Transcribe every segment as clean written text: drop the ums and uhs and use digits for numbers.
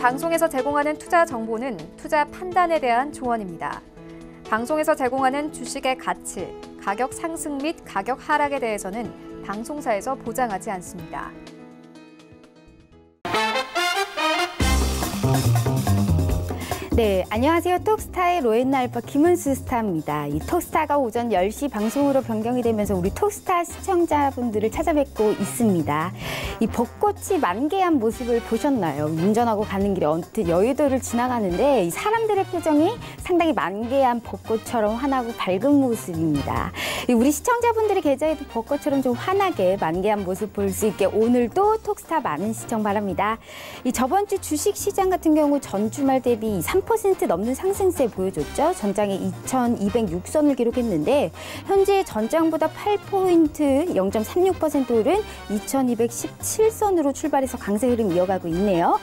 방송에서 제공하는 투자 정보는 투자 판단에 대한 조언입니다. 방송에서 제공하는 주식의 가치, 가격 상승 및 가격 하락에 대해서는 방송사에서 보장하지 않습니다. 네, 안녕하세요. 톡스타의 로엔나 알파 김은수 스타입니다. 이 톡스타가 오전 10시 방송으로 변경이 되면서 우리 톡스타 시청자분들을 찾아뵙고 있습니다. 이 벚꽃이 만개한 모습을 보셨나요? 운전하고 가는 길에 언뜻 여의도를 지나가는데 이 사람들의 표정이 상당히 만개한 벚꽃처럼 환하고 밝은 모습입니다. 우리 시청자분들의 계좌에도 벚꽃처럼 좀 환하게 만개한 모습 볼 수 있게 오늘도 톡스타 많은 시청 바랍니다. 이 저번 주 주식 시장 같은 경우 전 주말 대비 3% 넘는 상승세 보여줬죠. 전장에 2206선을 기록했는데 현재 전장보다 8포인트 0.36% 오른 2217선으로 출발해서 강세 흐름 이어가고 있네요.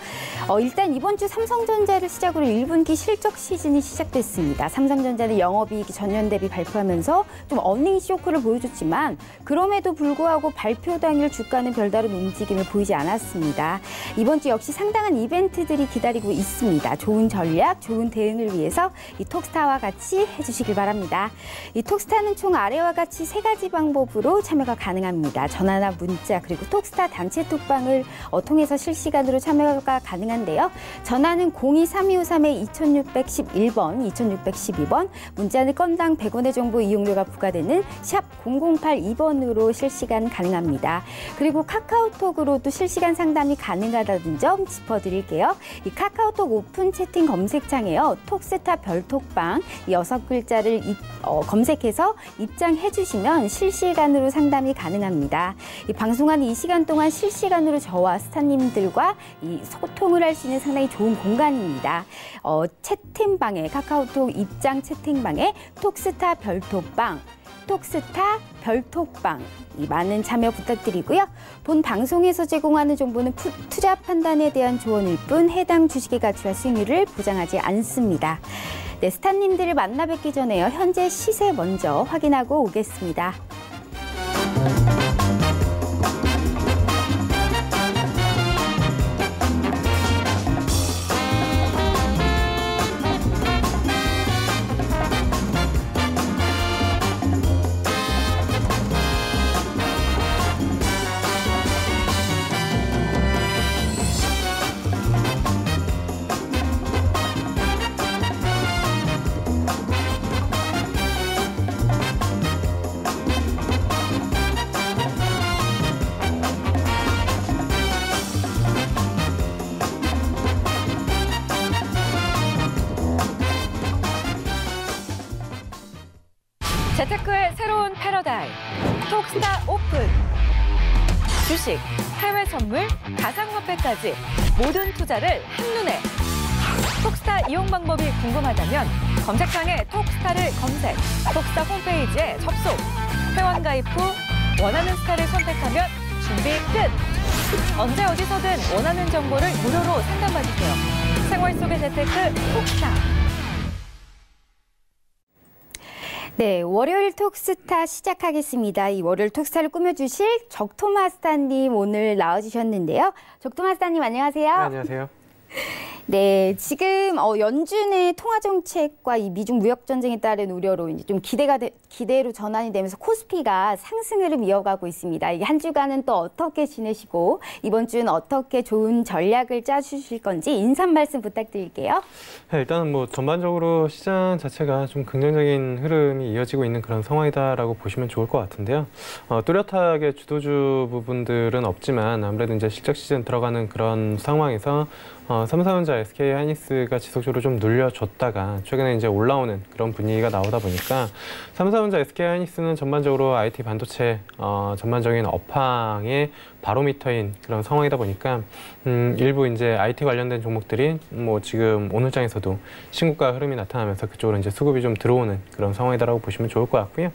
일단 이번 주 삼성전자를 시작으로 1분기 실적 시즌이 시작됐습니다. 삼성전자는 영업이익이 전년 대비 발표하면서 좀 어닝 쇼크를 보여줬지만 그럼에도 불구하고 발표 당일 주가는 별다른 움직임을 보이지 않았습니다. 이번 주 역시 상당한 이벤트들이 기다리고 있습니다. 좋은 전략, 좋은 대응을 위해서 이 톡스타와 같이 해주시길 바랍니다. 이 톡스타는 총 아래와 같이 3가지 방법으로 참여가 가능합니다. 전화나 문자 그리고 톡스타 단체 톡방을 통해서 실시간으로 참여가 가능한데요. 전화는 02-3253-2611번, 2612번, 문자는 건당 100원의 정보 이용료가 부과되는 샵 0082번으로 실시간 가능합니다. 그리고 카카오톡으로도 실시간 상담이 가능하다는 점 짚어드릴게요. 이 카카오톡 오픈 채팅 검색창에요. 톡스타 별톡방 6글자를 검색해서 입장해 주시면 실시간으로 상담이 가능합니다. 이 방송하는 이 시간 동안 실시간으로 저와 스타님들과 이 소통을 할 수 있는 상당히 좋은 공간입니다. 채팅방에 카카오톡 입장 채팅방에 톡스타 별톡방 톡스타 별톡방 많은 참여 부탁드리고요. 본 방송에서 제공하는 정보는 투자 판단에 대한 조언일 뿐 해당 주식의 가치와 수익률을 보장하지 않습니다. 네, 스타님들을 만나 뵙기 전에요. 현재 시세 먼저 확인하고 오겠습니다. 재테크의 새로운 패러다임, 톡스타 오픈. 주식, 해외 선물, 가상화폐까지 모든 투자를 한눈에. 톡스타 이용 방법이 궁금하다면 검색창에 톡스타를 검색, 톡스타 홈페이지에 접속. 회원 가입 후 원하는 스타를 선택하면 준비 끝! 언제 어디서든 원하는 정보를 무료로 상담받으세요. 생활 속의 재테크 톡스타. 네, 월요일 톡스타 시작하겠습니다. 이 월요일 톡스타를 꾸며주실 적토마스타님 오늘 나와주셨는데요. 적토마스타님 안녕하세요. 네, 안녕하세요. 네, 지금 연준의 통화 정책과 이 미중 무역 전쟁에 따른 우려로 이제 좀 기대로 전환이 되면서 코스피가 상승 흐름 이어가고 있습니다. 이게 한 주간은 또 어떻게 지내시고 이번 주는 어떻게 좋은 전략을 짜주실 건지 인사 말씀 부탁드릴게요. 네, 일단은 뭐 전반적으로 시장 자체가 좀 긍정적인 흐름이 이어지고 있는 그런 상황이다라고 보시면 좋을 것 같은데요. 뚜렷하게 주도주 부분들은 없지만 아무래도 이제 실적 시즌 들어가는 그런 상황에서 삼성전자, SK하이닉스가 지속적으로 좀 눌려줬다가 최근에 이제 올라오는 그런 분위기가 나오다 보니까 삼성전자, SK하이닉스는 전반적으로 IT 반도체 전반적인 업황의 바로미터인 그런 상황이다 보니까 일부 이제 IT 관련된 종목들이 뭐 지금 오늘장에서도 신고가 흐름이 나타나면서 그쪽으로 이제 수급이 좀 들어오는 그런 상황이다라고 보시면 좋을 것 같고요.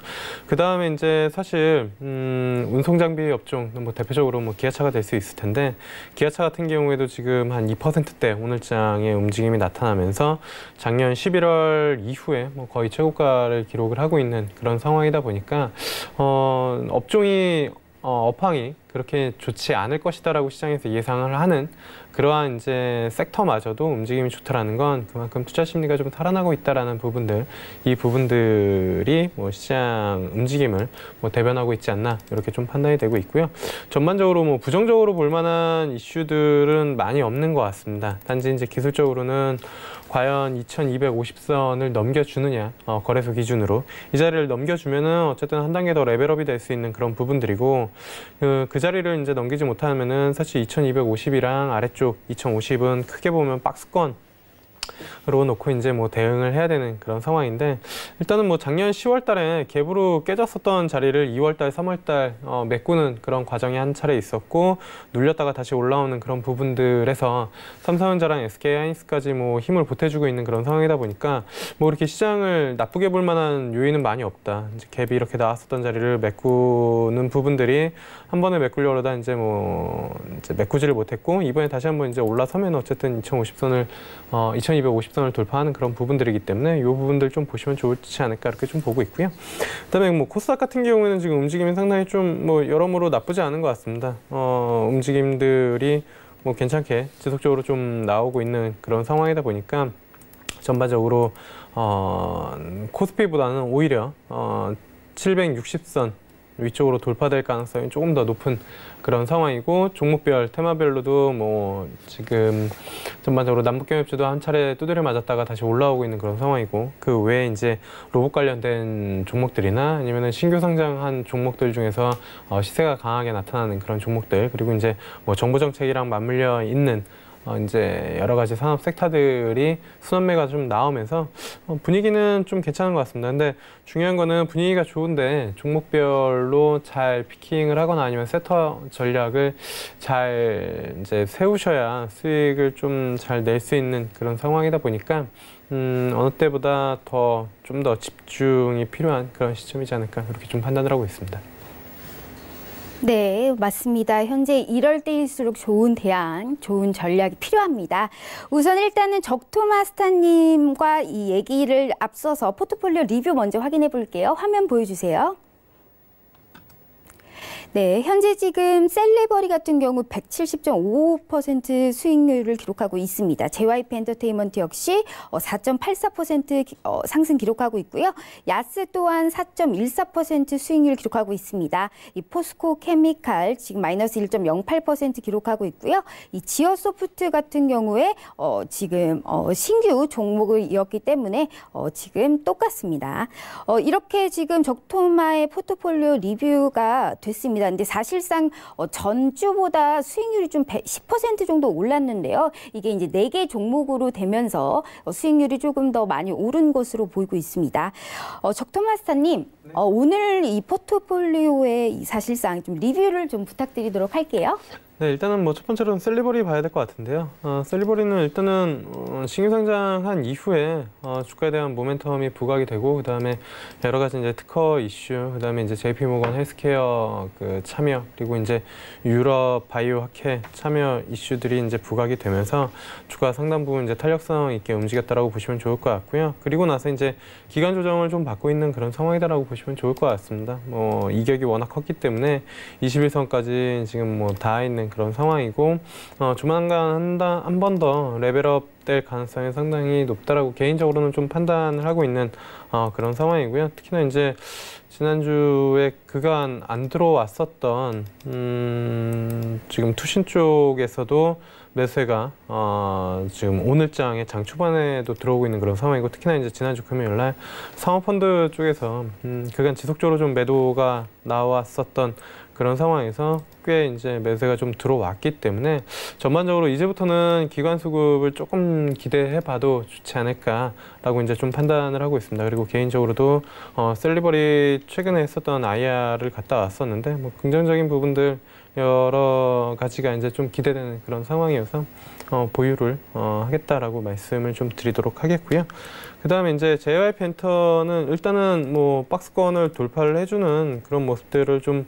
그 다음에 이제 사실 운송 장비 업종 뭐 대표적으로 뭐 기아차가 될 수 있을 텐데 기아차 같은 경우에도 지금 한 2%대 오늘장의 움직임이 나타나면서 작년 11월 이후에 뭐 거의 최고가를 기록을 하고 있는 그런 상황이다 보니까 업종이 업황이 그렇게 좋지 않을 것이다라고 시장에서 예상을 하는 그러한 이제 섹터마저도 움직임이 좋다라는 건 그만큼 투자 심리가 좀 살아나고 있다라는 부분들, 이 부분들이 뭐 시장 움직임을 뭐 대변하고 있지 않나 이렇게 좀 판단이 되고 있고요. 전반적으로 뭐 부정적으로 볼 만한 이슈들은 많이 없는 것 같습니다. 단지 이제 기술적으로는 과연 2250선을 넘겨주느냐, 거래소 기준으로 이 자리를 넘겨주면은 어쨌든 한 단계 더 레벨업이 될 수 있는 그런 부분들이고, 그 자리를 이제 넘기지 못하면은 사실 2250이랑 아래쪽 2050은 크게 보면 박스권 으로 놓고 이제 뭐 대응을 해야 되는 그런 상황인데, 일단은 뭐 작년 10월 달에 갭으로 깨졌었던 자리를 2월 달, 3월 달 메꾸는 그런 과정이 한 차례 있었고, 눌렸다가 다시 올라오는 그런 부분들에서 삼성전자랑 SK하이닉스까지 뭐 힘을 보태주고 있는 그런 상황이다 보니까 뭐 이렇게 시장을 나쁘게 볼 만한 요인은 많이 없다. 이제 갭이 이렇게 나왔었던 자리를 메꾸는 부분들이 한 번에 메꾸려고 하다 이제 뭐 이제 메꾸지를 못했고, 이번에 다시 한번 이제 올라서면 어쨌든 2250선을 돌파하는 그런 부분들이기 때문에 이 부분들 좀 보시면 좋지 않을까 이렇게 좀 보고 있고요. 그다음에 뭐 코스닥 같은 경우에는 지금 움직임이 상당히 좀 뭐 여러모로 나쁘지 않은 것 같습니다. 움직임들이 뭐 괜찮게 지속적으로 좀 나오고 있는 그런 상황이다 보니까 전반적으로 코스피보다는 오히려 760선 위쪽으로 돌파될 가능성이 조금 더 높은 그런 상황이고, 종목별, 테마별로도 뭐 지금 전반적으로 남북경협주도 한 차례 두드려 맞았다가 다시 올라오고 있는 그런 상황이고, 그 외에 이제 로봇 관련된 종목들이나 아니면은 신규 상장한 종목들 중에서 시세가 강하게 나타나는 그런 종목들, 그리고 이제 뭐 정부 정책이랑 맞물려 있는 이제 여러 가지 산업 섹터들이 순환매가 좀 나오면서 분위기는 좀 괜찮은 것 같습니다. 근데 중요한 거는 분위기가 좋은데 종목별로 잘 피킹을 하거나 아니면 섹터 전략을 잘 이제 세우셔야 수익을 좀 잘 낼 수 있는 그런 상황이다 보니까 어느 때보다 좀 더 집중이 필요한 그런 시점이지 않을까 그렇게 좀 판단을 하고 있습니다. 네, 맞습니다. 현재 이럴 때일수록 좋은 대안, 좋은 전략이 필요합니다. 우선 일단은 적토마스터님과 이 얘기를 앞서서 포트폴리오 리뷰 먼저 확인해 볼게요. 화면 보여주세요. 네, 현재 지금 셀레버리 같은 경우 170.55% 수익률을 기록하고 있습니다. JYP 엔터테인먼트 역시 4.84% 상승 기록하고 있고요. 야스 또한 4.14% 수익률 기록하고 있습니다. 이 포스코 케미칼 지금 마이너스 1.08% 기록하고 있고요. 이 지어소프트 같은 경우에 지금 신규 종목이었기 때문에 지금 똑같습니다. 이렇게 지금 적토마의 포트폴리오 리뷰가 됐습니다. 근데 사실상 전주보다 수익률이 좀 10% 정도 올랐는데요. 이게 이제 4개 종목으로 되면서 수익률이 조금 더 많이 오른 것으로 보이고 있습니다. 적토마스터님, 네. 오늘 이 포트폴리오의 사실상 좀 리뷰를 좀 부탁드리도록 할게요. 네, 일단은 뭐 첫 번째로는 셀리버리 봐야 될 것 같은데요. 셀리버리는 일단은 신규 상장한 이후에 주가에 대한 모멘텀이 부각이 되고, 그다음에 여러 가지 이제 특허 이슈, 그다음에 이제 JP모건 헬스케어 그 참여, 그리고 이제 유럽 바이오 학회 참여 이슈들이 이제 부각이 되면서 주가 상당 부분 이제 탄력성 있게 움직였다라고 보시면 좋을 것 같고요. 그리고 나서 이제 기간 조정을 좀 받고 있는 그런 상황이다라고 보시면 좋을 것 같습니다. 뭐 이격이 워낙 컸기 때문에 21선까지 지금 뭐 닿아 있는 그런 상황이고, 조만간 한 번 더 레벨업 될 가능성이 상당히 높다라고 개인적으로는 좀 판단을 하고 있는 그런 상황이고요. 특히나 이제 지난주에 그간 안 들어왔었던 지금 투신 쪽에서도 매수가 지금 오늘장에 장 초반에도 들어오고 있는 그런 상황이고, 특히나 이제 지난주 금요일 날 상호펀드 쪽에서 그간 지속적으로 좀 매도가 나왔었던 그런 상황에서 꽤 이제 매수가 좀 들어왔기 때문에 전반적으로 이제부터는 기관 수급을 조금 기대해 봐도 좋지 않을까라고 이제 좀 판단을 하고 있습니다. 그리고 개인적으로도 셀리버리 최근에 했었던 IR을 갔다 왔었는데 뭐 긍정적인 부분들 여러 가지가 이제 좀 기대되는 그런 상황이어서 보유를 하겠다라고 말씀을 좀 드리도록 하겠고요. 그 다음에 이제 JYP 엔터는 일단은 뭐 박스권을 돌파를 해주는 그런 모습들을 좀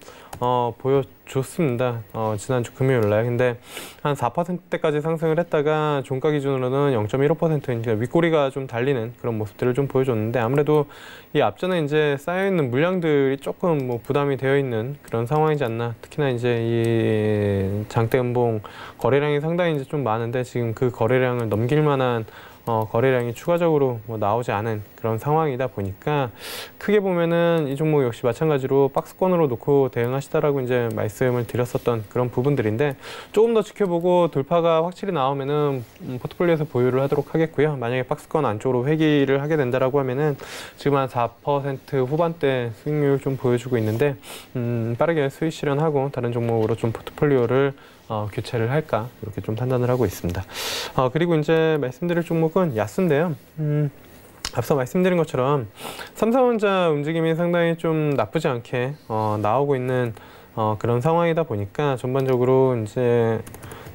좋습니다. 지난주 금요일 날. 근데 한 4%대까지 상승을 했다가 종가 기준으로는 0.15%, 그러니까 윗꼬리가 좀 달리는 그런 모습들을 좀 보여줬는데, 아무래도 이 앞전에 이제 쌓여있는 물량들이 조금 뭐 부담이 되어 있는 그런 상황이지 않나. 특히나 이제 이 장대 음봉 거래량이 상당히 이제 좀 많은데, 지금 그 거래량을 넘길 만한 거래량이 추가적으로 뭐 나오지 않은 그런 상황이다 보니까, 크게 보면은 이 종목 역시 마찬가지로 박스권으로 놓고 대응하시다라고 이제 말씀을 드렸었던 그런 부분들인데, 조금 더 지켜보고 돌파가 확실히 나오면은 포트폴리오에서 보유를 하도록 하겠고요. 만약에 박스권 안쪽으로 회귀를 하게 된다라고 하면은 지금 한 4% 후반대 수익률 좀 보여주고 있는데, 빠르게 수익 실현하고 다른 종목으로 좀 포트폴리오를 교체를 할까, 이렇게 좀 판단을 하고 있습니다. 그리고 이제 말씀드릴 종목은 야스인데요. 앞서 말씀드린 것처럼 삼성전자 움직임이 상당히 좀 나쁘지 않게 나오고 있는 그런 상황이다 보니까, 전반적으로 이제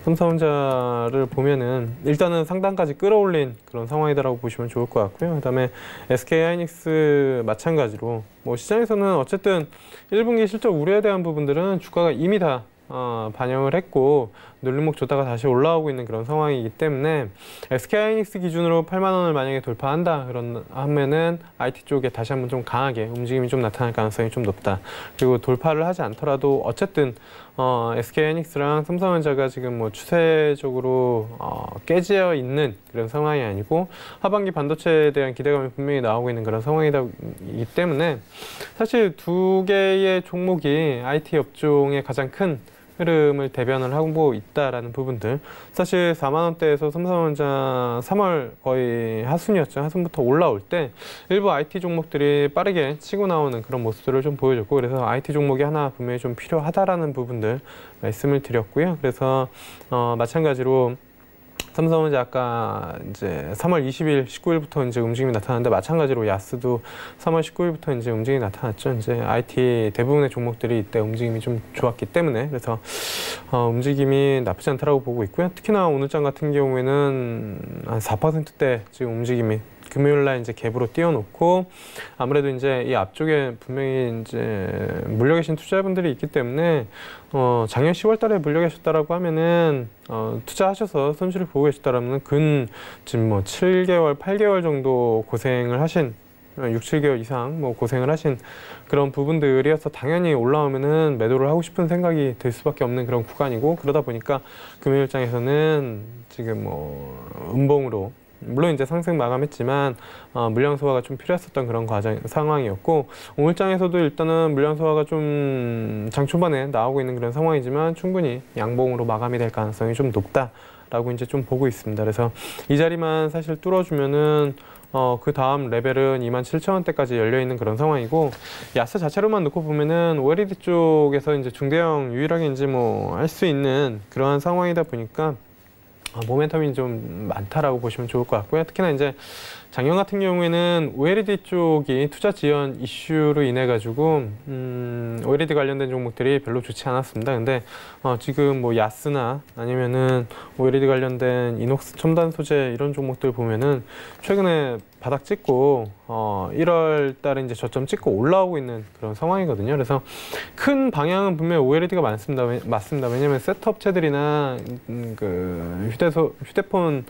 삼성전자를 보면은 일단은 상단까지 끌어올린 그런 상황이다라고 보시면 좋을 것 같고요. 그다음에 SK하이닉스 마찬가지로 뭐 시장에서는 어쨌든 1분기 실적 우려에 대한 부분들은 주가가 이미 다 반영을 했고, 눌림목 줬다가 다시 올라오고 있는 그런 상황이기 때문에, SK하이닉스 기준으로 8만 원을 만약에 돌파한다 그런 하면은 IT 쪽에 다시 한번 좀 강하게 움직임이 좀 나타날 가능성이 좀 높다. 그리고 돌파를 하지 않더라도 어쨌든 SK하이닉스랑 삼성전자가 지금 뭐 추세적으로 깨져 있는 그런 상황이 아니고, 하반기 반도체에 대한 기대감이 분명히 나오고 있는 그런 상황이기 때문에, 사실 두 개의 종목이 IT 업종의 가장 큰 흐름을 대변을 하고 있다라는 부분들, 사실 4만 원대에서 삼성전자 3월 거의 하순이었죠. 하순부터 올라올 때 일부 IT 종목들이 빠르게 치고 나오는 그런 모습들을 좀 보여줬고, 그래서 IT 종목이 하나 분명히 좀 필요하다라는 부분들 말씀을 드렸고요. 그래서 마찬가지로 삼성전자 아까 이제 3월 20일, 19일부터 이제 움직임이 나타났는데, 마찬가지로 야스도 3월 19일부터 이제 움직임이 나타났죠. 이제 IT 대부분의 종목들이 이때 움직임이 좀 좋았기 때문에, 그래서 움직임이 나쁘지 않다라고 보고 있고요. 특히나 오늘장 같은 경우에는 한 4%대 지금 움직임이 금요일 날 이제 갭으로 띄워놓고, 아무래도 이제 이 앞쪽에 분명히 이제 물려 계신 투자자분들이 있기 때문에, 작년 10월 달에 물려 계셨다라고 하면은, 투자하셔서 손실을 보고 계셨다라면 지금 뭐 7개월, 8개월 정도 고생을 하신, 6, 7개월 이상 뭐 고생을 하신 그런 부분들이어서, 당연히 올라오면은 매도를 하고 싶은 생각이 들 수밖에 없는 그런 구간이고, 그러다 보니까 금요일장에서는 지금 뭐 음봉으로, 물론 이제 상승 마감했지만 물량 소화가 좀 필요했었던 그런 상황이었고, 오늘장에서도 일단은 물량 소화가 좀 장 초반에 나오고 있는 그런 상황이지만, 충분히 양봉으로 마감이 될 가능성이 좀 높다라고 이제 좀 보고 있습니다. 그래서 이 자리만 사실 뚫어주면은 그 다음 레벨은 27,000원대까지 열려 있는 그런 상황이고, 야스 자체로만 놓고 보면은 OLED 쪽에서 이제 중대형 유일하게 이제 뭐 할 수 있는 그러한 상황이다 보니까 모멘텀이 좀 많다라고 보시면 좋을 것 같고요. 특히나 이제 작년 같은 경우에는 OLED 쪽이 투자 지연 이슈로 인해 가지고 OLED 관련된 종목들이 별로 좋지 않았습니다. 근데 지금 뭐 야스나 아니면은 OLED 관련된 이녹스 첨단 소재 이런 종목들 보면은 최근에 바닥 찍고 1월 달에 이제 저점 찍고 올라오고 있는 그런 상황이거든요. 그래서 큰 방향은 분명히 OLED가 맞습니다. 왜냐면 셋업체들이나 그 휴대폰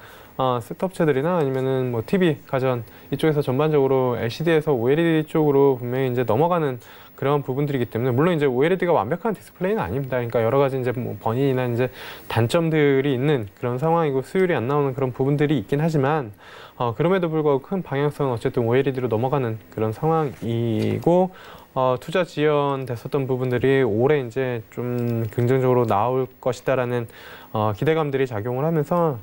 셋업체들이나 아니면은 뭐 TV, 가전 이쪽에서 전반적으로 LCD에서 OLED 쪽으로 분명히 이제 넘어가는 그런 부분들이기 때문에, 물론 이제 OLED가 완벽한 디스플레이는 아닙니다. 그러니까 여러 가지 이제 뭐 번인이나 이제 단점들이 있는 그런 상황이고, 수율이 안 나오는 그런 부분들이 있긴 하지만, 그럼에도 불구하고 큰 방향성은 어쨌든 OLED로 넘어가는 그런 상황이고, 투자 지연됐었던 부분들이 올해 이제 좀 긍정적으로 나올 것이다라는 기대감들이 작용을 하면서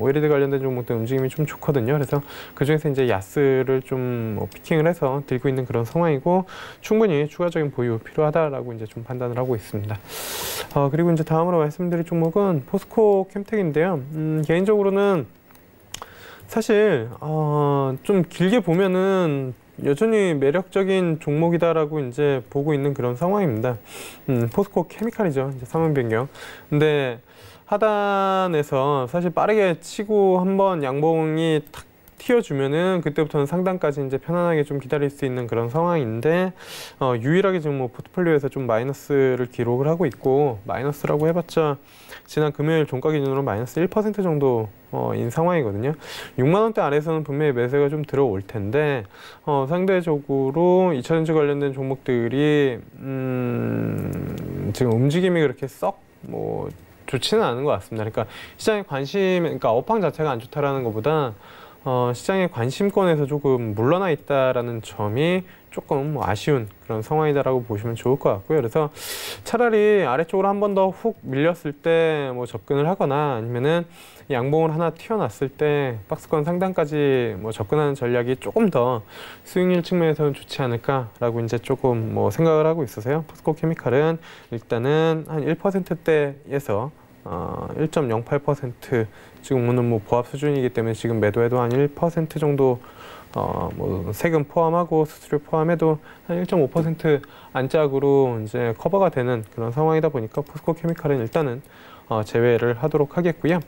OLED 관련된 종목들 움직임이 좀 좋거든요. 그래서 그 중에서 이제 야스를 좀 피킹을 해서 들고 있는 그런 상황이고, 충분히 추가적인 보유 필요하다라고 이제 좀 판단을 하고 있습니다. 그리고 이제 다음으로 말씀드릴 종목은 포스코 캠텍인데요. 개인적으로는 사실 좀 길게 보면은 여전히 매력적인 종목이다라고 이제 보고 있는 그런 상황입니다. 포스코 케미칼이죠. 이제 상황 변경. 근데 하단에서 사실 빠르게 치고 한번 양봉이 탁 튀어주면은 그때부터는 상단까지 이제 편안하게 좀 기다릴 수 있는 그런 상황인데 유일하게 지금 뭐 포트폴리오에서 좀 마이너스를 기록을 하고 있고 마이너스라고 해봤자 지난 금요일 종가 기준으로 마이너스 1% 정도인 상황이거든요. 6만 원대 아래에서는 분명히 매수가 좀 들어올 텐데 상대적으로 2차전지 관련된 종목들이 지금 움직임이 그렇게 썩 뭐 좋지는 않은 것 같습니다. 그러니까 시장의 관심, 그러니까 업황 자체가 안 좋다라는 것보다 시장의 관심권에서 조금 물러나 있다라는 점이 조금 뭐 아쉬운 그런 상황이다라고 보시면 좋을 것 같고요. 그래서 차라리 아래쪽으로 한 번 더 훅 밀렸을 때 뭐 접근을 하거나 아니면은 양봉을 하나 튀어놨을 때 박스권 상단까지 뭐 접근하는 전략이 조금 더 수익률 측면에서는 좋지 않을까라고 이제 조금 뭐 생각을 하고 있어서요. 포스코 케미칼은 일단은 한 1%대에서 1.08% 지금 오늘 뭐 보합 수준이기 때문에 지금 매도해도 한 1% 정도 뭐 세금 포함하고 수수료 포함해도 한 1.5% 안짝으로 이제 커버가 되는 그런 상황이다 보니까 포스코 케미칼은 일단은 제외를 하도록 하겠고요.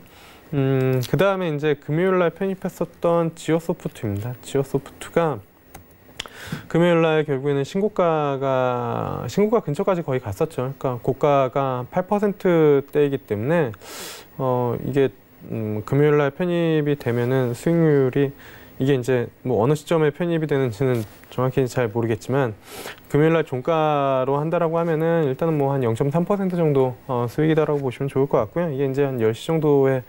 그 다음에 이제 금요일 날 편입했었던 지오소프트입니다. 지오소프트가 금요일 날 결국에는 신고가 근처까지 거의 갔었죠. 그러니까 고가가 8%대이기 때문에 이게 금요일 날 편입이 되면은 수익률이 이게 이제 뭐 어느 시점에 편입이 되는지는 정확히 잘 모르겠지만 금요일 날 종가로 한다라고 하면은 일단은 뭐 한 0.3% 정도 수익이다라고 보시면 좋을 것 같고요. 이게 이제 한 10시 정도에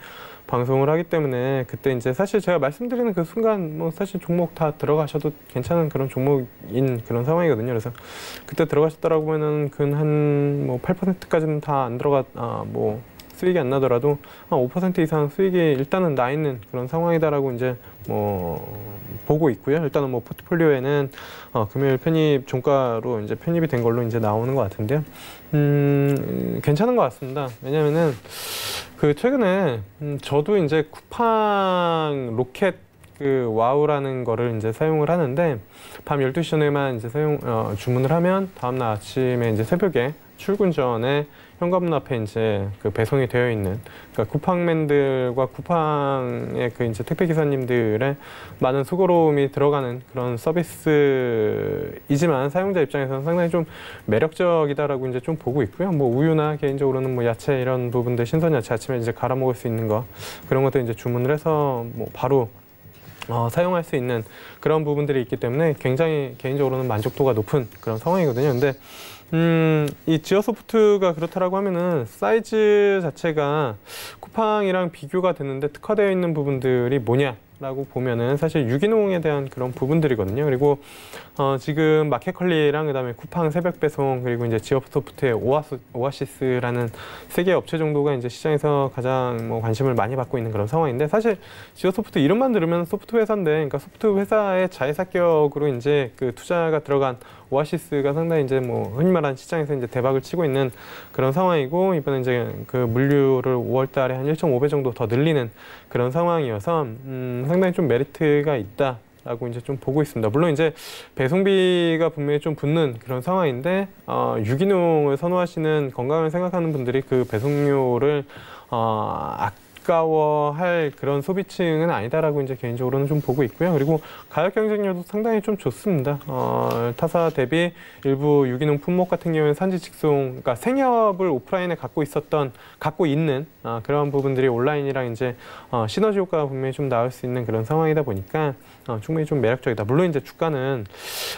방송을 하기 때문에 그때 이제 사실 제가 말씀드리는 그 순간 뭐 사실 종목 다 들어가셔도 괜찮은 그런 종목인 그런 상황이거든요. 그래서 그때 들어가셨다라고 하면은 근 한 뭐 8%까지는 다 안 들어가 뭐 수익이 안 나더라도 한 5% 이상 수익이 일단은 나 있는 그런 상황이다라고 이제 뭐 보고 있고요. 일단은 뭐 포트폴리오에는 금요일 편입 종가로 이제 편입이 된 걸로 이제 나오는 것 같은데요. 괜찮은 것 같습니다. 왜냐면은 그 최근에 저도 이제 쿠팡 로켓 그 와우라는 거를 이제 사용을 하는데 밤 12시 전에만 이제 주문을 하면 다음날 아침에 이제 새벽에 출근 전에 현관문 앞에 이제 그 배송이 되어 있는, 그러니까 쿠팡맨들과 쿠팡의 그 이제 택배 기사님들의 많은 수고로움이 들어가는 그런 서비스이지만 사용자 입장에서는 상당히 좀 매력적이다라고 이제 좀 보고 있고요. 뭐 우유나 개인적으로는 뭐 야채 이런 부분들 신선 야채 아침에 이제 갈아 먹을 수 있는 거 그런 것들 이제 주문을 해서 뭐 바로 사용할 수 있는 그런 부분들이 있기 때문에 굉장히 개인적으로는 만족도가 높은 그런 상황이거든요. 근데 이 지오소프트가 그렇다라고 하면은 사이즈 자체가 쿠팡이랑 비교가 되는데 특화되어 있는 부분들이 뭐냐라고 보면은 사실 유기농에 대한 그런 부분들이거든요. 그리고 지금 마켓컬리랑 그다음에 쿠팡 새벽 배송 그리고 이제 지오소프트의 오아시스라는 세 개 업체 정도가 이제 시장에서 가장 뭐 관심을 많이 받고 있는 그런 상황인데 사실 지오소프트 이름만 들으면 소프트 회사인데, 그러니까 소프트 회사의 자회사격으로 이제 그 투자가 들어간 오아시스가 상당히 이제 뭐 흔히 말하는 시장에서 이제 대박을 치고 있는 그런 상황이고, 이번에 이제 그 물류를 5월 달에 한 1.5배 정도 더 늘리는 그런 상황이어서 상당히 좀 메리트가 있다라고 이제 좀 보고 있습니다. 물론 이제 배송비가 분명히 좀 붙는 그런 상황인데 유기농을 선호하시는, 건강을 생각하는 분들이 그 배송료를 아까워할 그런 소비층은 아니다라고 이제 개인적으로는 좀 보고 있고요. 그리고 가격 경쟁력도 상당히 좀 좋습니다. 타사 대비 일부 유기농 품목 같은 경우에는 산지 직송, 그러니까 생협을 오프라인에 갖고 있는 그런 부분들이 온라인이랑 이제 시너지 효과가 분명히 좀 나올 수 있는 그런 상황이다 보니까 충분히 좀 매력적이다. 물론 이제 주가는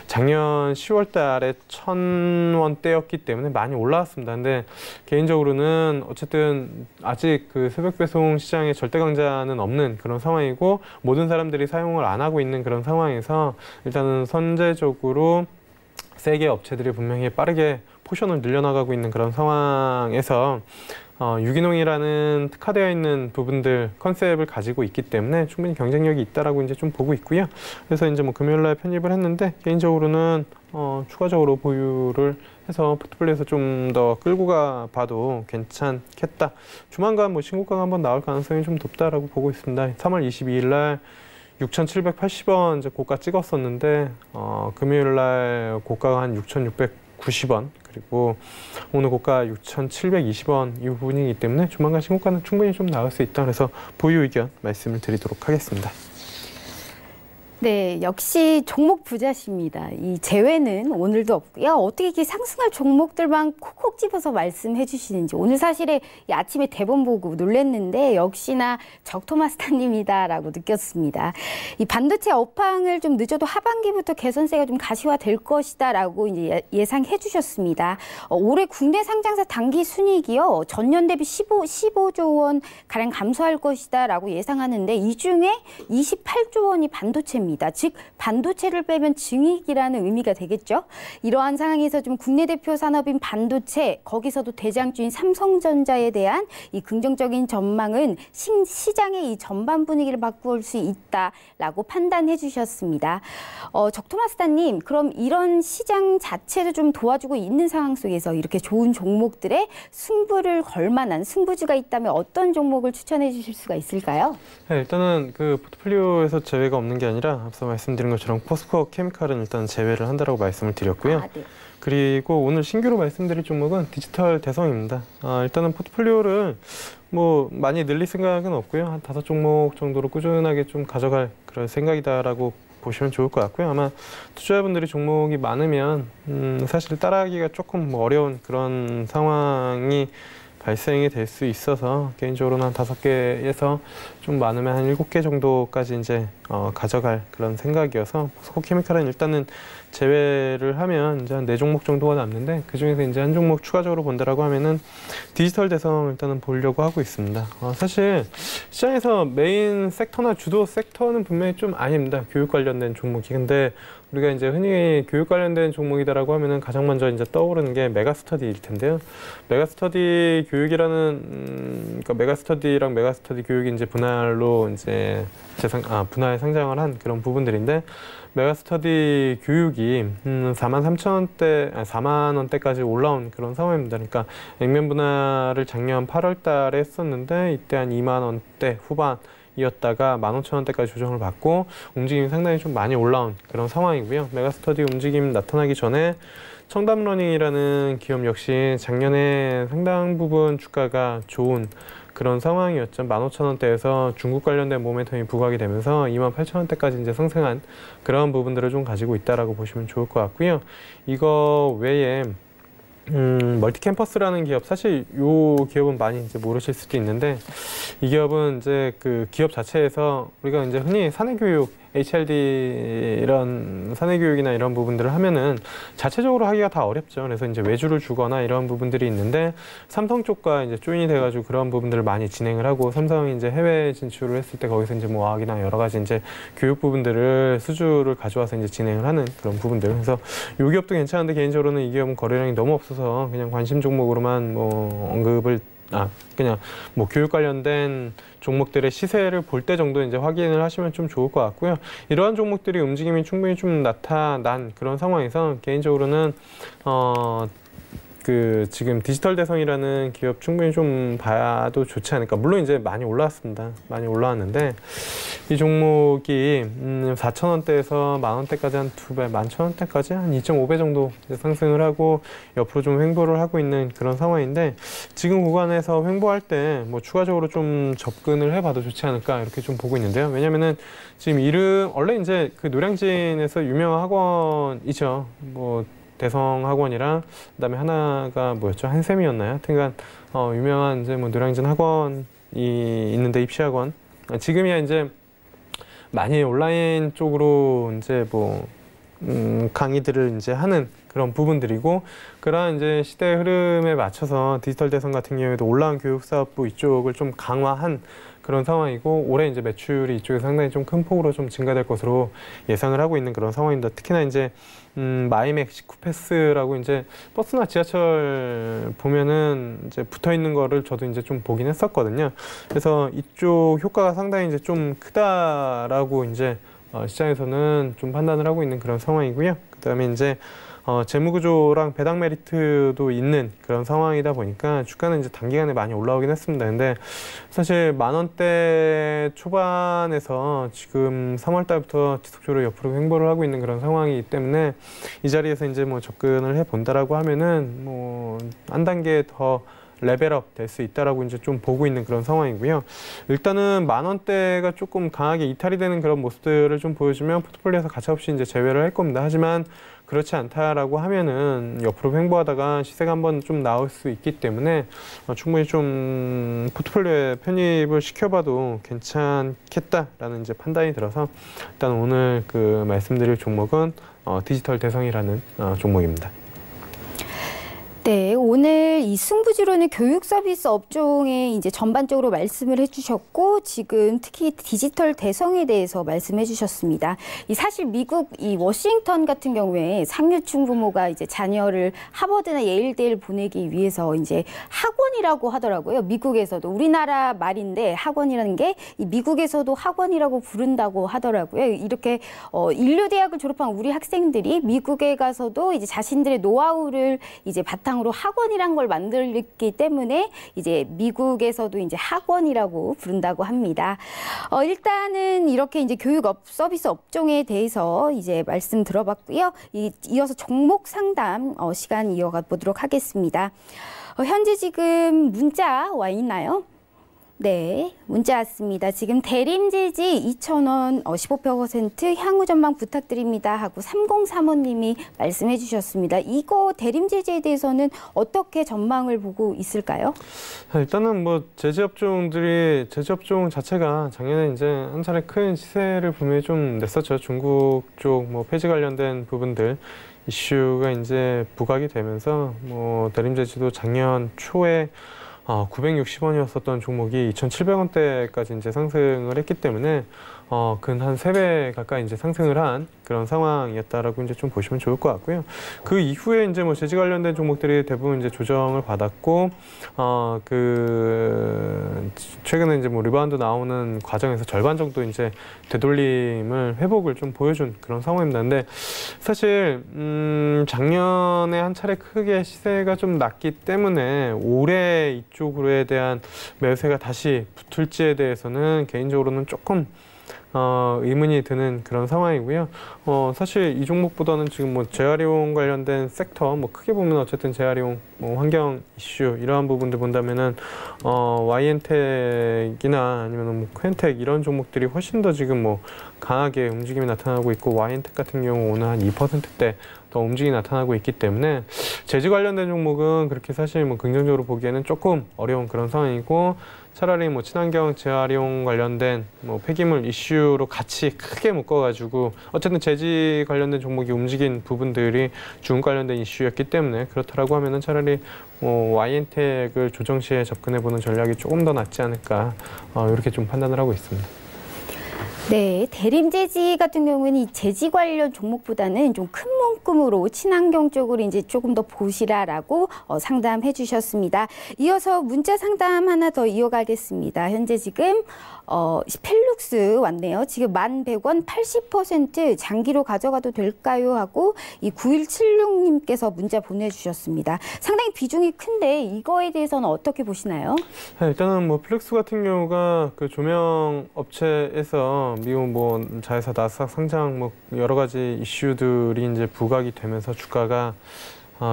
작년 10월 달에 1,000원대였기 때문에 많이 올라왔습니다. 근데 개인적으로는 어쨌든 아직 그 새벽 배송 시장에 절대 강자는 없는 그런 상황이고 모든 사람들이 사용을 안 하고 있는 그런 상황에서 일단은 선제적으로 세계 업체들이 분명히 빠르게 포션을 늘려나가고 있는 그런 상황에서 유기농이라는 특화되어 있는 부분들 컨셉을 가지고 있기 때문에 충분히 경쟁력이 있다라고 이제 좀 보고 있고요. 그래서 이제 뭐 금요일 날 편입을 했는데 개인적으로는 추가적으로 보유를 해서 포트폴리오에서 좀 더 끌고 가 봐도 괜찮겠다. 조만간 뭐 신고가가 한번 나올 가능성이 좀 높다라고 보고 있습니다. 3월 22일 날 6,780원 이제 고가 찍었었는데 금요일 날 고가가 한 6,690원, 그리고 오늘 고가 6,720원 이 부분이기 때문에 조만간 신고가는 충분히 좀 나올 수 있다. 그래서 보유 의견 말씀을 드리도록 하겠습니다. 네, 역시 종목 부자십니다. 이 재회는 오늘도 없고요. 어떻게 이렇게 상승할 종목들만 콕콕 집어서 말씀해 주시는지. 오늘 사실에 이 아침에 대본 보고 놀랐는데 역시나 적토마스터님이다라고 느꼈습니다. 이 반도체 업황을 좀 늦어도 하반기부터 개선세가 좀 가시화될 것이다라고 이제 예상해 주셨습니다. 올해 국내 상장사 단기 순이익이요. 전년 대비 15조 원 가량 감소할 것이다라고 예상하는데 이 중에 28조 원이 반도체입니다. 즉 반도체를 빼면 증익이라는 의미가 되겠죠. 이러한 상황에서 좀 국내 대표 산업인 반도체, 거기서도 대장주인 삼성전자에 대한 이 긍정적인 전망은 시장의 이 전반 분위기를 바꿀 수 있다라고 판단해 주셨습니다. 적토마스터님, 그럼 이런 시장 자체를 좀 도와주고 있는 상황 속에서 이렇게 좋은 종목들의 승부를 걸 만한 승부주가 있다면 어떤 종목을 추천해 주실 수가 있을까요? 네, 일단은 그 포트폴리오에서 제외가 없는 게 아니라 앞서 말씀드린 것처럼 포스코 케미칼은 일단 제외를 한다라고 말씀을 드렸고요. 네. 그리고 오늘 신규로 말씀드릴 종목은 디지털 대성입니다. 일단은 포트폴리오를 뭐 많이 늘릴 생각은 없고요. 한 5종목 정도로 꾸준하게 좀 가져갈 그런 생각이다라고 보시면 좋을 것 같고요. 아마 투자자분들이 종목이 많으면 사실 따라하기가 조금 어려운 그런 상황이 발생이 될 수 있어서 개인적으로는 한 5개에서 좀 많으면 한 7개 정도까지 이제 가져갈 그런 생각이어서 포스코 케미칼은 일단은 제외를 하면 이제 한 4종목 정도가 남는데 그중에서 이제 한 종목 추가적으로 본다라고 하면은 디지털 대성 일단은 보려고 하고 있습니다. 사실 시장에서 메인 섹터나 주도 섹터는 분명히 좀 아닙니다. 교육 관련된 종목이. 근데 우리가 이제 흔히 교육 관련된 종목이다라고 하면은 가장 먼저 이제 떠오르는 게 메가스터디일 텐데요. 메가스터디 교육이라는 그러니까 메가스터디랑 메가스터디 교육이 이제 분할로 이제 분할 상장을 한 그런 부분들인데 메가스터디 교육이 4만 원대까지 올라온 그런 상황입니다. 그러니까 액면 분할을 작년 8월 달에 했었는데 이때 한 2만 원대 후반 이었다가 15,000원대까지 조정을 받고 움직임이 상당히 좀 많이 올라온 그런 상황이고요. 메가스터디 움직임 나타나기 전에 청담러닝이라는 기업 역시 작년에 상당 부분 주가가 좋은 그런 상황이었죠. 15,000원대에서 중국 관련된 모멘텀이 부각이 되면서 28,000원대까지 이제 상승한 그런 부분들을 좀 가지고 있다라고 보시면 좋을 것 같고요. 이거 외에 멀티캠퍼스라는 기업, 사실 이 기업은 많이 이제 모르실 수도 있는데 이 기업은 이제 그 기업 자체에서 우리가 이제 흔히 사내교육, HRD 이런 사내교육이나 이런 부분들을 하면은 자체적으로 하기가 다 어렵죠. 그래서 이제 외주를 주거나 이런 부분들이 있는데 삼성 쪽과 이제 조인이 돼가지고 그런 부분들을 많이 진행을 하고 삼성이 이제 해외 진출을 했을 때 거기서 이제 뭐 어학이나 여러 가지 이제 교육 부분들을 수주를 가져와서 이제 진행을 하는 그런 부분들. 그래서 이 기업도 괜찮은데 개인적으로는 이 기업은 거래량이 너무 없어서 그냥 관심 종목으로만 뭐 언급을 그냥 뭐 교육 관련된 종목들의 시세를 볼 때 정도 이제 확인을 하시면 좀 좋을 것 같고요. 이러한 종목들이 움직임이 충분히 좀 나타난 그런 상황에서 개인적으로는 지금 디지털 대성이라는 기업 충분히 좀 봐도 좋지 않을까. 물론 이제 많이 올라왔습니다. 많이 올라왔는데 이 종목이 4,000원대에서 만원대까지 한 2배, 11,000원대까지 한 2.5배 정도 상승을 하고 옆으로 좀 횡보를 하고 있는 그런 상황인데 지금 구간에서 횡보할 때 뭐 추가적으로 좀 접근을 해봐도 좋지 않을까 이렇게 좀 보고 있는데요. 왜냐면은 지금 원래 이제 그 노량진에서 유명한 학원이죠. 뭐 대성학원이랑 그다음에 하나가 뭐였죠? 한샘이었나요? 하여튼간 유명한 이제 뭐 노량진 학원이 있는데 입시학원. 지금이야 이제 많이 온라인 쪽으로 이제 뭐 강의들을 이제 하는 그런 부분들이고 그러한 이제 시대의 흐름에 맞춰서 디지털 대성 같은 경우에도 온라인 교육사업부 이쪽을 좀 강화한 그런 상황이고 올해 이제 매출이 이쪽에서 상당히 좀 큰 폭으로 좀 증가될 것으로 예상을 하고 있는 그런 상황입니다. 특히나 이제 마이맥 시쿠패스라고 이제 버스나 지하철 보면은 이제 붙어 있는 거를 저도 이제 좀 보긴 했었거든요. 그래서 이쪽 효과가 상당히 이제 좀 크다라고 이제 시장에서는 좀 판단을 하고 있는 그런 상황이고요. 그다음에 이제 재무구조랑 배당 메리트도 있는 그런 상황이다 보니까 주가는 이제 단기간에 많이 올라오긴 했습니다. 근데 사실 10,000원대 초반에서 지금 3월 달부터 지속적으로 옆으로 횡보를 하고 있는 그런 상황이기 때문에 이 자리에서 이제 뭐 접근을 해 본다라고 하면은 뭐 한 단계 더 레벨업 될 수 있다라고 이제 좀 보고 있는 그런 상황이고요. 일단은 10,000원대가 조금 강하게 이탈이 되는 그런 모습들을 좀 보여주면 포트폴리오에서 가차없이 이제 제외를 할 겁니다. 하지만 그렇지 않다라고 하면은 옆으로 횡보하다가 시세가 한번 좀 나올 수 있기 때문에 충분히 좀 포트폴리오에 편입을 시켜봐도 괜찮겠다라는 이제 판단이 들어서 일단 오늘 그 말씀드릴 종목은 디지털 대성이라는 종목입니다. 네, 오늘 이 승부지로는 교육 서비스 업종에 이제 전반적으로 말씀을 해주셨고, 지금 특히 디지털 대성에 대해서 말씀해 주셨습니다. 이 사실 미국 이 워싱턴 같은 경우에 상류층 부모가 이제 자녀를 하버드나 예일대를 보내기 위해서 이제 학원이라고 하더라고요. 미국에서도 우리나라 말인데 학원이라는 게 이 미국에서도 학원이라고 부른다고 하더라고요. 이렇게 인류대학을 졸업한 우리 학생들이 미국에 가서도 이제 자신들의 노하우를 이제 바탕으로 학원이란 걸 만들기 때문에 이제 미국에서도 이제 학원이라고 부른다고 합니다. 일단은 이렇게 이제 교육 서비스 업종에 대해서 이제 말씀 들어봤고요. 이어서 종목 상담 시간 이어가 보도록 하겠습니다. 현재 지금 문자 와 있나요? 네, 문자 왔습니다. 지금 대림제지 2,000원 15% 향후 전망 부탁드립니다 하고 3035님이 말씀해 주셨습니다. 이거 대림제지에 대해서는 어떻게 전망을 보고 있을까요? 일단은 뭐 제지업종 자체가 작년에 이제 한 차례 큰 시세를 분명히 좀 냈었죠. 중국 쪽 뭐 폐지 관련된 부분들 이슈가 이제 부각이 되면서 뭐 대림제지도 작년 초에 960원이었었던 종목이 2,700원대까지 이제 상승을 했기 때문에 근 한 3배 가까이 이제 상승을 한 그런 상황이었다라고 이제 좀 보시면 좋을 것 같고요. 그 이후에 이제 뭐 제지 관련된 종목들이 대부분 이제 조정을 받았고 최근에 이제 뭐 리바운드 나오는 과정에서 절반 정도 이제 되돌림을 회복을 좀 보여준 그런 상황입니다. 근데 사실 작년에 한 차례 크게 시세가 좀 났기 때문에 올해 이쪽으로에 대한 매수세가 다시 붙을지에 대해서는 개인적으로는 조금 의문이 드는 그런 상황이고요. 사실 이 종목보다는 지금 뭐 재활용 관련된 섹터, 뭐 크게 보면 어쨌든 재활용, 뭐 환경 이슈 이러한 부분들 본다면은 YN텍이나 아니면 뭐 코엔텍 이런 종목들이 훨씬 더 지금 뭐 강하게 움직임이 나타나고 있고 YN텍 같은 경우 오늘 한 2%대 더 움직임이 나타나고 있기 때문에 제지 관련된 종목은 그렇게 사실 뭐 긍정적으로 보기에는 조금 어려운 그런 상황이고 차라리 뭐 친환경 재활용 관련된 뭐 폐기물 이슈로 같이 크게 묶어가지고 어쨌든 제지 관련된 종목이 움직인 부분들이 중국 관련된 이슈였기 때문에 그렇다라고 하면은 차라리 YN텍을 조정 시에 접근해보는 전략이 조금 더 낫지 않을까 이렇게 좀 판단을 하고 있습니다. 네, 대림제지 같은 경우는 이 제지 관련 종목보다는 좀 큰 묶음으로 친환경 쪽으로 이제 조금 더 보시라라고 상담해 주셨습니다. 이어서 문자 상담 하나 더 이어가겠습니다. 현재 지금 펠룩스 왔네요. 지금 1,100원 80% 장기로 가져가도 될까요? 하고 이 9176님께서 문자 보내주셨습니다. 상당히 비중이 큰데 이거에 대해서는 어떻게 보시나요? 네, 일단은 뭐 펠룩스 같은 경우가 그 조명 업체에서 미국 뭐 자회사 나스닥 상장 뭐 여러 가지 이슈들이 이제 부각이 되면서 주가가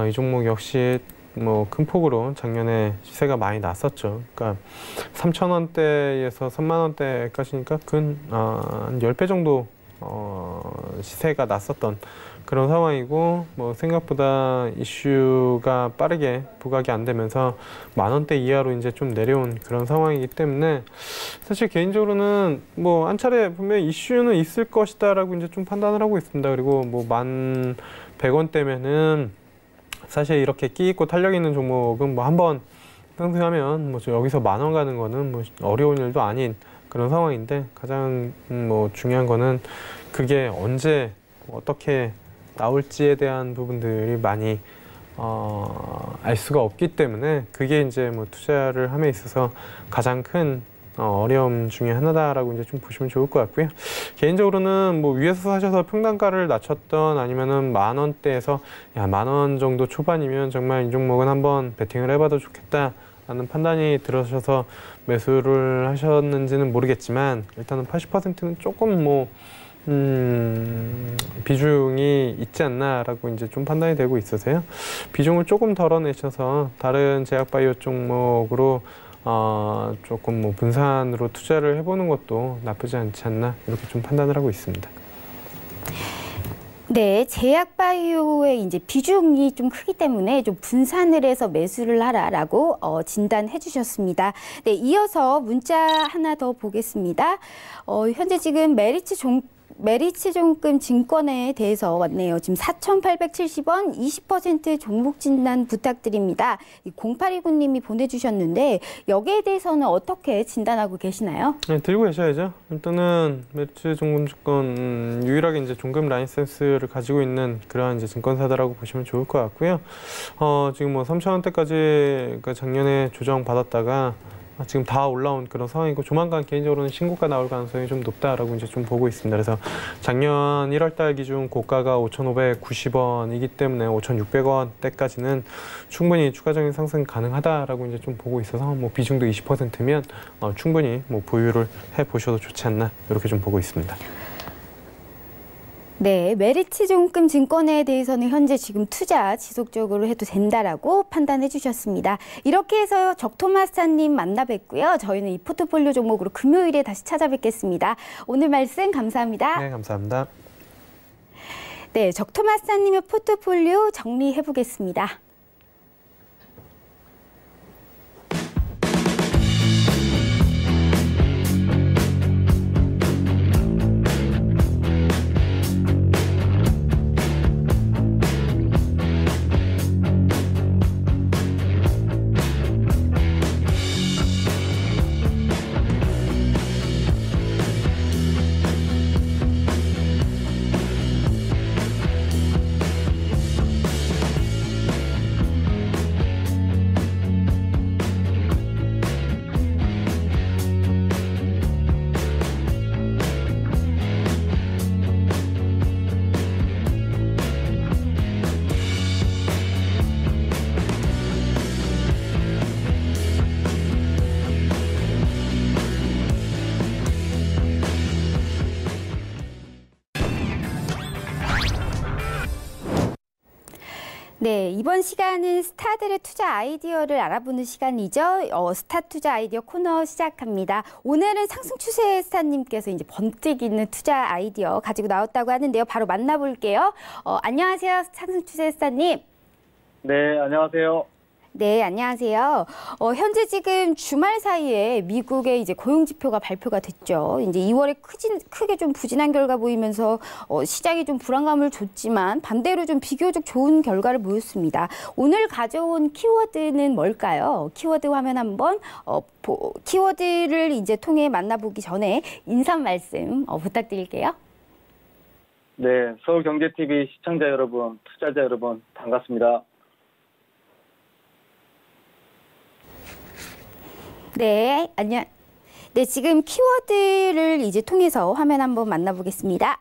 이 종목 역시 뭐 큰 폭으로 작년에 시세가 많이 났었죠. 그러니까 3,000원대에서 3만원대까지니까 한 10배 정도 시세가 났었던 그런 상황이고 뭐 생각보다 이슈가 빠르게 부각이 안 되면서 10,000원대 이하로 이제 좀 내려온 그런 상황이기 때문에 사실 개인적으로는 뭐 한 차례 분명히 이슈는 있을 것이다라고 이제 좀 판단을 하고 있습니다. 그리고 뭐 1,100원대면은 사실 이렇게 끼 있고 탄력 있는 종목은 뭐 한번 상승하면 뭐 여기서 10,000원 가는 거는 뭐 어려운 일도 아닌 그런 상황인데 가장 뭐 중요한 거는 그게 언제 어떻게 나올지에 대한 부분들이 많이 알 수가 없기 때문에 그게 이제 뭐 투자를 함에 있어서 가장 큰 어려움 중에 하나다라고 이제 좀 보시면 좋을 것 같고요. 개인적으로는 뭐 위에서 사셔서 평단가를 낮췄던 아니면은 10,000원대에서 10,000원 정도 초반이면 정말 이 종목은 한번 베팅을 해봐도 좋겠다라는 판단이 들어셔서 매수를 하셨는지는 모르겠지만 일단은 80%는 조금 뭐 비중이 있지 않나라고 이제 좀 판단이 되고 있어서요. 비중을 조금 덜어내셔서 다른 제약바이오 종목으로 조금 뭐 분산으로 투자를 해보는 것도 나쁘지 않지 않나 이렇게 좀 판단을 하고 있습니다. 네, 제약바이오의 이제 비중이 좀 크기 때문에 좀 분산을 해서 매수를 하라라고 진단해 주셨습니다. 네, 이어서 문자 하나 더 보겠습니다. 현재 지금 메리츠증권 증권에 대해서 왔네요. 지금 4,870원 20% 종목 진단 부탁드립니다. 0829님이 보내주셨는데 여기에 대해서는 어떻게 진단하고 계시나요? 네, 들고 계셔야죠. 일단은 메리츠증권 유일하게 이제 종금 라이센스를 가지고 있는 그러한 이제 증권사다라고 보시면 좋을 것 같고요. 지금 뭐 3,000원대까지 작년에 조정 받았다가 지금 다 올라온 그런 상황이고 조만간 개인적으로는 신고가 나올 가능성이 좀 높다라고 이제 좀 보고 있습니다. 그래서 작년 1월달 기준 고가가 5,590원이기 때문에 5,600원대까지는 충분히 추가적인 상승 가능하다라고 이제 좀 보고 있어서 뭐 비중도 20%면 충분히 뭐 보유를 해 보셔도 좋지 않나 이렇게 좀 보고 있습니다. 네, 메리츠증권 증권에 대해서는 현재 지금 투자 지속적으로 해도 된다라고 판단해 주셨습니다. 이렇게 해서 적토마스타님 만나 뵙고요. 저희는 이 포트폴리오 종목으로 금요일에 다시 찾아뵙겠습니다. 오늘 말씀 감사합니다. 네, 감사합니다. 네, 적토마스타님의 포트폴리오 정리해 보겠습니다. 네, 이번 시간은 스타들의 투자 아이디어를 알아보는 시간이죠. 스타 투자 아이디어 코너 시작합니다. 오늘은 상승 추세 스타님께서 이제 번뜩 있는 투자 아이디어 가지고 나왔다고 하는데요. 바로 만나볼게요. 안녕하세요, 상승 추세 스타님. 네, 안녕하세요. 네, 안녕하세요. 현재 지금 주말 사이에 미국의 이제 고용 지표가 발표가 됐죠. 이제 2월에 크게 좀 부진한 결과 보이면서 시장이 좀 불안감을 줬지만 반대로 좀 비교적 좋은 결과를 보였습니다. 오늘 가져온 키워드는 뭘까요? 키워드 화면 한번 키워드를 이제 통해 만나보기 전에 인사 말씀 부탁드릴게요. 네, 서울경제TV 시청자 여러분, 투자자 여러분 반갑습니다. 네, 네, 지금 키워드를 이제 통해서 화면 한번 만나보겠습니다.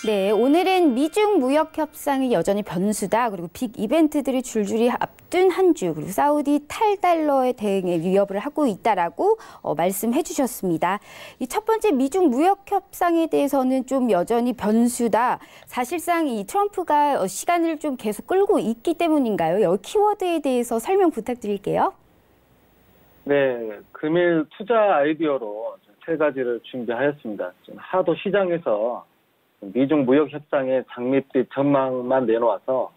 네, 오늘은 미중 무역 협상이 여전히 변수다. 그리고 빅 이벤트들이 줄줄이 앞둔 한 주, 그리고 사우디 탈달러의 대응에 위협을 하고 있다라고 말씀해 주셨습니다. 이 첫 번째 미중 무역 협상에 대해서는 좀 여전히 변수다. 사실상 이 트럼프가 시간을 좀 계속 끌고 있기 때문인가요? 여기 키워드에 대해서 설명 부탁드릴게요. 네, 금일 투자 아이디어로 세 가지를 준비하였습니다. 하도 시장에서 미중 무역 협상의 장밋빛 전망만 내놓아서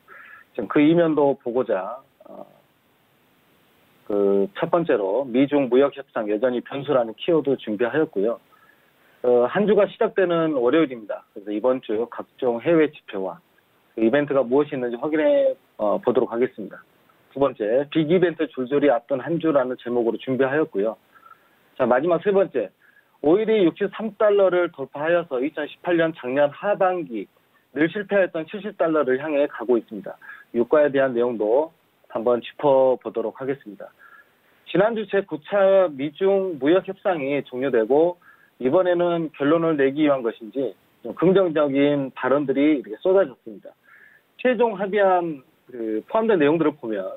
지금 그 이면도 보고자 그 첫 번째로 미중 무역 협상 여전히 변수라는 키워드 준비하였고요. 한 주가 시작되는 월요일입니다. 그래서 이번 주 각종 해외 지표와 그 이벤트가 무엇이 있는지 확인해 보도록 하겠습니다. 두 번째, 빅 이벤트 줄줄이 앞둔 한 주라는 제목으로 준비하였고요. 자, 마지막 세 번째, 오일이 63달러를 돌파하여서 2018년 작년 하반기 늘 실패했던 70달러를 향해 가고 있습니다. 유가에 대한 내용도 한번 짚어보도록 하겠습니다. 지난주 제9차 미중 무역 협상이 종료되고 이번에는 결론을 내기 위한 것인지 좀 긍정적인 발언들이 이렇게 쏟아졌습니다. 최종 합의안 포함된 내용들을 보면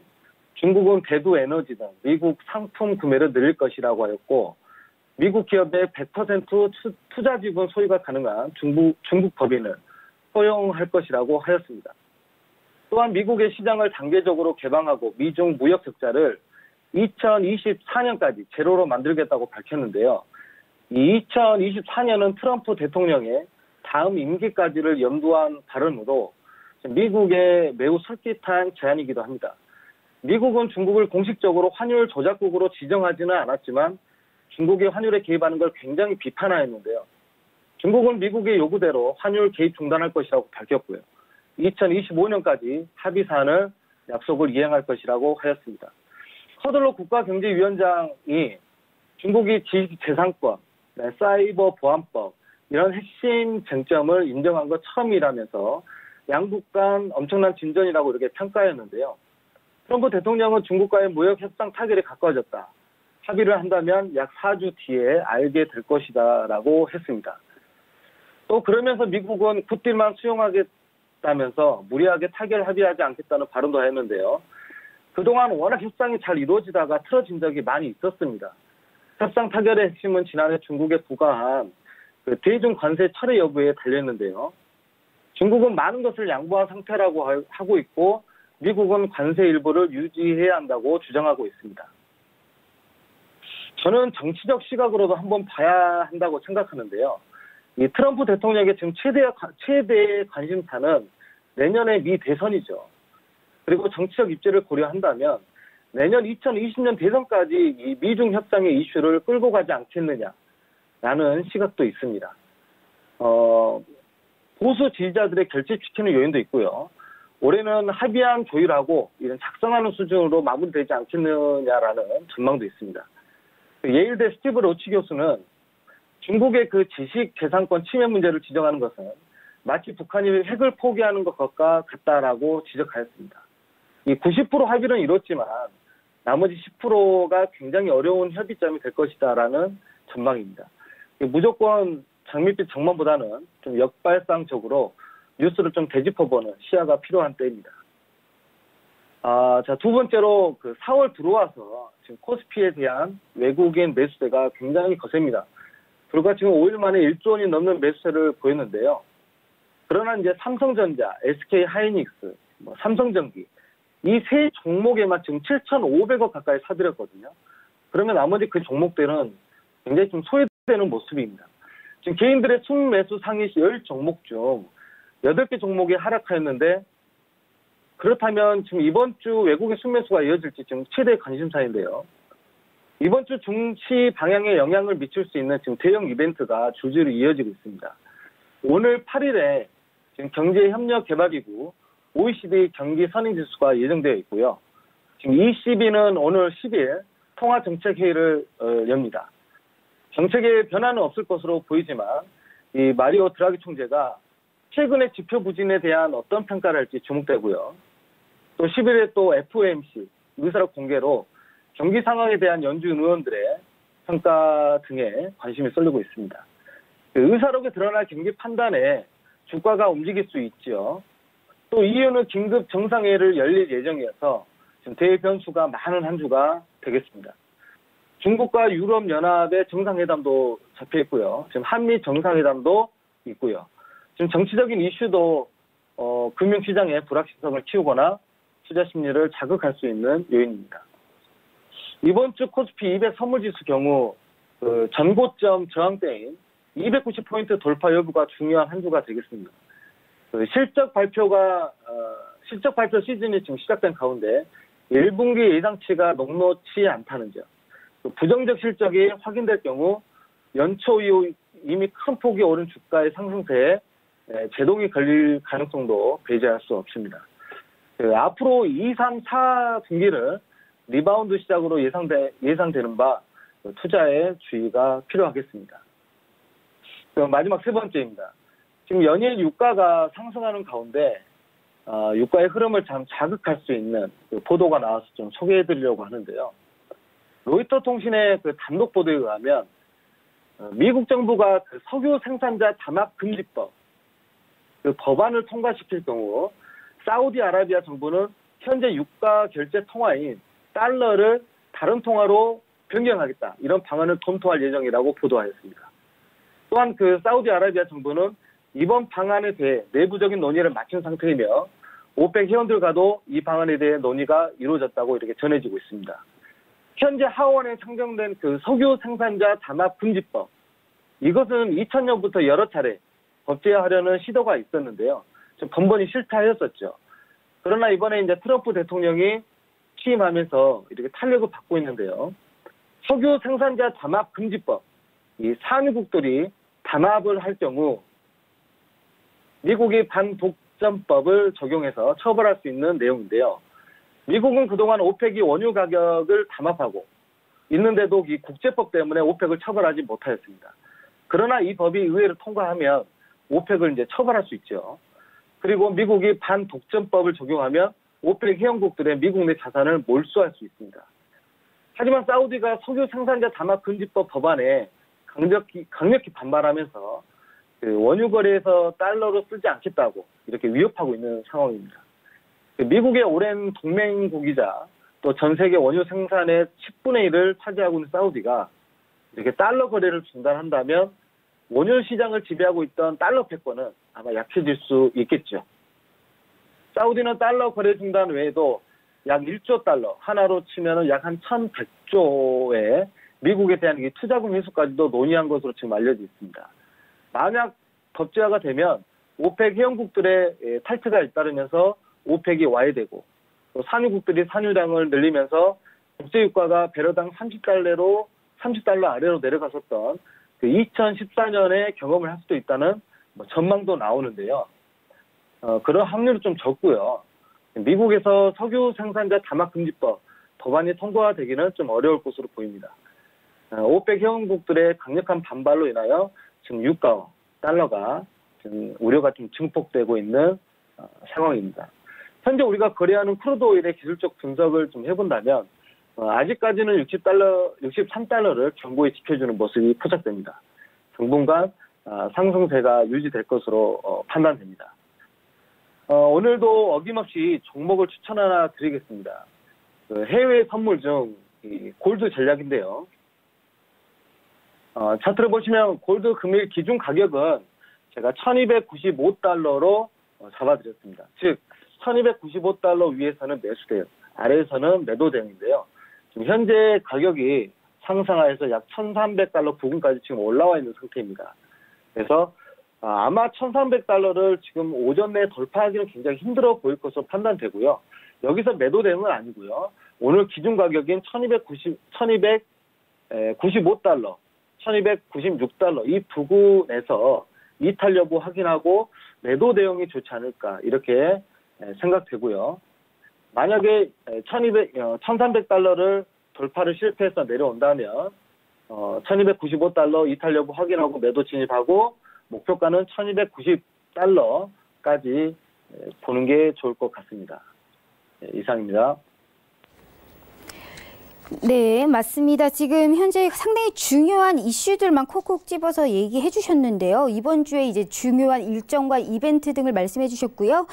중국은 대두 에너지 등 미국 상품 구매를 늘릴 것이라고 하였고 미국 기업의 100% 투자 지분 소유가 가능한 중국 법인을 허용할 것이라고 하였습니다. 또한 미국의 시장을 단계적으로 개방하고 미중 무역 적자를 2024년까지 제로로 만들겠다고 밝혔는데요. 이 2024년은 트럼프 대통령의 다음 임기까지를 염두한 발언으로 미국의 매우 솔깃한 제안이기도 합니다. 미국은 중국을 공식적으로 환율 조작국으로 지정하지는 않았지만 중국의 환율에 개입하는 걸 굉장히 비판하였는데요. 중국은 미국의 요구대로 환율 개입 중단할 것이라고 밝혔고요. 2025년까지 합의 사안을 약속을 이행할 것이라고 하였습니다. 커들로 국가경제위원장이 중국이 지식재산권, 사이버 보안법 이런 핵심 쟁점을 인정한 것 처음이라면서 양국 간 엄청난 진전이라고 이렇게 평가했는데요. 트럼프 대통령은 중국과의 무역 협상 타결이 가까워졌다. 합의를 한다면 약 4주 뒤에 알게 될 것이다 라고 했습니다. 또 그러면서 미국은 굿딜만 수용하겠다면서 무리하게 타결 합의하지 않겠다는 발언도 했는데요. 그동안 워낙 협상이 잘 이루어지다가 틀어진 적이 많이 있었습니다. 협상 타결의 핵심은 지난해 중국에 부과한 대중 관세 철회 여부에 달렸는데요. 중국은 많은 것을 양보한 상태라고 하고 있고 미국은 관세 일부를 유지해야 한다고 주장하고 있습니다. 저는 정치적 시각으로도 한번 봐야 한다고 생각하는데요. 이 트럼프 대통령의 지금 최대의 관심사는 내년의 미 대선이죠. 그리고 정치적 입지를 고려한다면 내년 2020년 대선까지 이 미중 협상의 이슈를 끌고 가지 않겠느냐라는 시각도 있습니다. 보수 지지자들의 결집시키는 요인도 있고요. 올해는 합의안 조율하고 이런 작성하는 수준으로 마무리되지 않겠느냐라는 전망도 있습니다. 예일대 스티브 로치 교수는 중국의 그 지식 재산권 침해 문제를 지적하는 것은 마치 북한이 핵을 포기하는 것과 같다라고 지적하였습니다. 이 90% 합의는 이뤘지만 나머지 10%가 굉장히 어려운 협의점이 될 것이다라는 전망입니다. 무조건 장밋빛 전망보다는 좀 역발상적으로 뉴스를 좀 되짚어보는 시야가 필요한 때입니다. 자, 두 번째로 4월 들어와서 지금 코스피에 대한 외국인 매수세가 굉장히 거셉니다. 불과 지금 5일 만에 1조 원이 넘는 매수세를 보였는데요. 그러나 이제 삼성전자, SK 하이닉스, 삼성전기 이 세 종목에만 지금 7,500억 가까이 사들였거든요. 그러면 나머지 그 종목들은 굉장히 좀 소외되는 모습입니다. 지금 개인들의 순매수 상위 10종목 중 8개 종목이 하락하였는데 그렇다면 지금 이번 주 외국인 순매수가 이어질지 지금 최대 관심사인데요. 이번 주 증시 방향에 영향을 미칠 수 있는 지금 대형 이벤트가 줄줄이 이어지고 있습니다. 오늘 8일에 지금 경제협력개발기구 OECD 경기 선행지수가 예정되어 있고요. 지금 ECB는 오늘 10일 통화정책회의를 엽니다. 정책에 변화는 없을 것으로 보이지만 이 마리오 드라기 총재가 최근의 지표 부진에 대한 어떤 평가를 할지 주목되고요. 또 10일에 또 FOMC 의사록 공개로 경기 상황에 대한 연준 의원들의 평가 등에 관심이 쏠리고 있습니다. 의사록에 드러날 경기 판단에 주가가 움직일 수 있죠. 또 이유는 긴급 정상회의를 열릴 예정이어서 지금 대외 변수가 많은 한 주가 되겠습니다. 중국과 유럽연합의 정상회담도 잡혀있고요. 지금 한미 정상회담도 있고요. 지금 정치적인 이슈도 금융시장의 불확실성을 키우거나 투자 심리를 자극할 수 있는 요인입니다. 이번 주 코스피 200 선물지수 경우 전고점 저항대인 290포인트 돌파 여부가 중요한 한 주가 되겠습니다. 실적 발표 시즌이 지금 시작된 가운데 1분기 예상치가 녹록치 않다는 점. 부정적 실적이 확인될 경우 연초 이후 이미 큰 폭이 오른 주가의 상승세에 제동이 걸릴 가능성도 배제할 수 없습니다. 앞으로 2, 3, 4분기를 리바운드 시작으로 예상되는 바 투자에 주의가 필요하겠습니다. 마지막 세 번째입니다. 지금 연일 유가가 상승하는 가운데 유가의 흐름을 참 자극할 수 있는 보도가 나와서 좀 소개해드리려고 하는데요. 로이터 통신의 단독 보도에 의하면 미국 정부가 석유 생산자 담합 금지법 법안을 통과시킬 경우 사우디아라비아 정부는 현재 유가 결제 통화인 달러를 다른 통화로 변경하겠다. 이런 방안을 검토할 예정이라고 보도하였습니다. 또한 그 사우디아라비아 정부는 이번 방안에 대해 내부적인 논의를 마친 상태이며 오펙 회원들과도 이 방안에 대해 논의가 이루어졌다고 이렇게 전해지고 있습니다. 현재 하원에 상정된 그 석유 생산자 담합 금지법, 이것은 2000년부터 여러 차례 법제화하려는 시도가 있었는데요. 좀 번번이 실패하였었죠. 그러나 이번에 이제 트럼프 대통령이 취임하면서 이렇게 탄력을 받고 있는데요. 석유 생산자 담합 금지법, 이 산유국들이 담합을 할 경우 미국이 반독점법을 적용해서 처벌할 수 있는 내용인데요. 미국은 그동안 오펙이 원유 가격을 담합하고 있는데도 이 국제법 때문에 오펙을 처벌하지 못하였습니다. 그러나 이 법이 의회를 통과하면 오펙을 이제 처벌할 수 있죠. 그리고 미국이 반독점법을 적용하면 오펙 회원국들의 미국 내 자산을 몰수할 수 있습니다. 하지만 사우디가 석유 생산자 담합 금지법 법안에 강력히 반발하면서 그 원유 거래에서 달러로 쓰지 않겠다고 이렇게 위협하고 있는 상황입니다. 미국의 오랜 동맹국이자 또 전 세계 원유 생산의 10분의 1을 차지하고 있는 사우디가 이렇게 달러 거래를 중단한다면 원유 시장을 지배하고 있던 달러 패권은 아마 약해질 수 있겠죠. 사우디는 달러 거래 중단 외에도 약 1조 달러, 하나로 치면 약 한 1,100조의 미국에 대한 이 투자금 회수까지도 논의한 것으로 지금 알려져 있습니다. 만약 법제화가 되면 오펙 회원국들의 탈퇴가 잇따르면서 오펙이 와해되고 또 산유국들이 산유량을 늘리면서 국제유가가 배럴당 30달러 아래로 내려갔었던 그 2014년에 경험을 할 수도 있다는 전망도 나오는데요. 그런 확률은 좀 적고요. 미국에서 석유 생산자 담합 금지법 법안이 통과되기는 좀 어려울 것으로 보입니다. 오펙 회원국들의 강력한 반발로 인하여 지금 유가와 달러가 지금 우려가 좀 증폭되고 있는 상황입니다. 현재 우리가 거래하는 크루드 오일의 기술적 분석을 좀 해본다면 아직까지는 63달러를 견고히 지켜주는 모습이 포착됩니다. 당분간 상승세가 유지될 것으로 판단됩니다. 오늘도 어김없이 종목을 추천 하나 드리겠습니다. 해외 선물 중 골드 전략인데요. 차트를 보시면 골드 금일 기준 가격은 제가 1295달러로 잡아드렸습니다. 즉 1295달러 위에서는 매수대응, 아래에서는 매도 대응인데요. 지금 현재 가격이 상승하여서 약 1300달러 부근까지 지금 올라와 있는 상태입니다. 그래서 아마 1300달러를 지금 오전 내에 돌파하기는 굉장히 힘들어 보일 것으로 판단되고요. 여기서 매도 대응은 아니고요. 오늘 기준 가격인 1295달러, 1296달러 이 부근에서 이탈 여부 확인하고 매도 대응이 좋지 않을까 이렇게 생각되고요. 만약에 1300달러를 돌파를 실패해서 내려온다면 1295달러 이탈 여부 확인하고 매도 진입하고 목표가는 1290달러까지 보는 게 좋을 것 같습니다. 이상입니다. 네, 맞습니다. 지금 현재 상당히 중요한 이슈들만 콕콕 집어서 얘기해 주셨는데요. 이번 주에 이제 중요한 일정과 이벤트 등을 말씀해 주셨고요.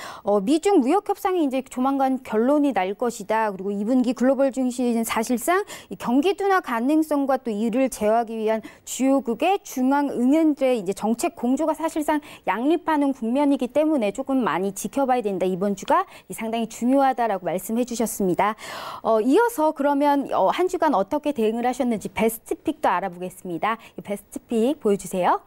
미중 무역 협상이 이제 조만간 결론이 날 것이다. 그리고 2분기 글로벌 증시는 사실상 경기 둔화 가능성과 또 이를 제어하기 위한 주요국의 중앙 은행들의 이제 정책 공조가 사실상 양립하는 국면이기 때문에 조금 많이 지켜봐야 된다. 이번 주가 상당히 중요하다라고 말씀해 주셨습니다. 이어서 그러면 한 주간 어떻게 대응을 하셨는지 베스트픽도 알아보겠습니다. 베스트픽 보여주세요.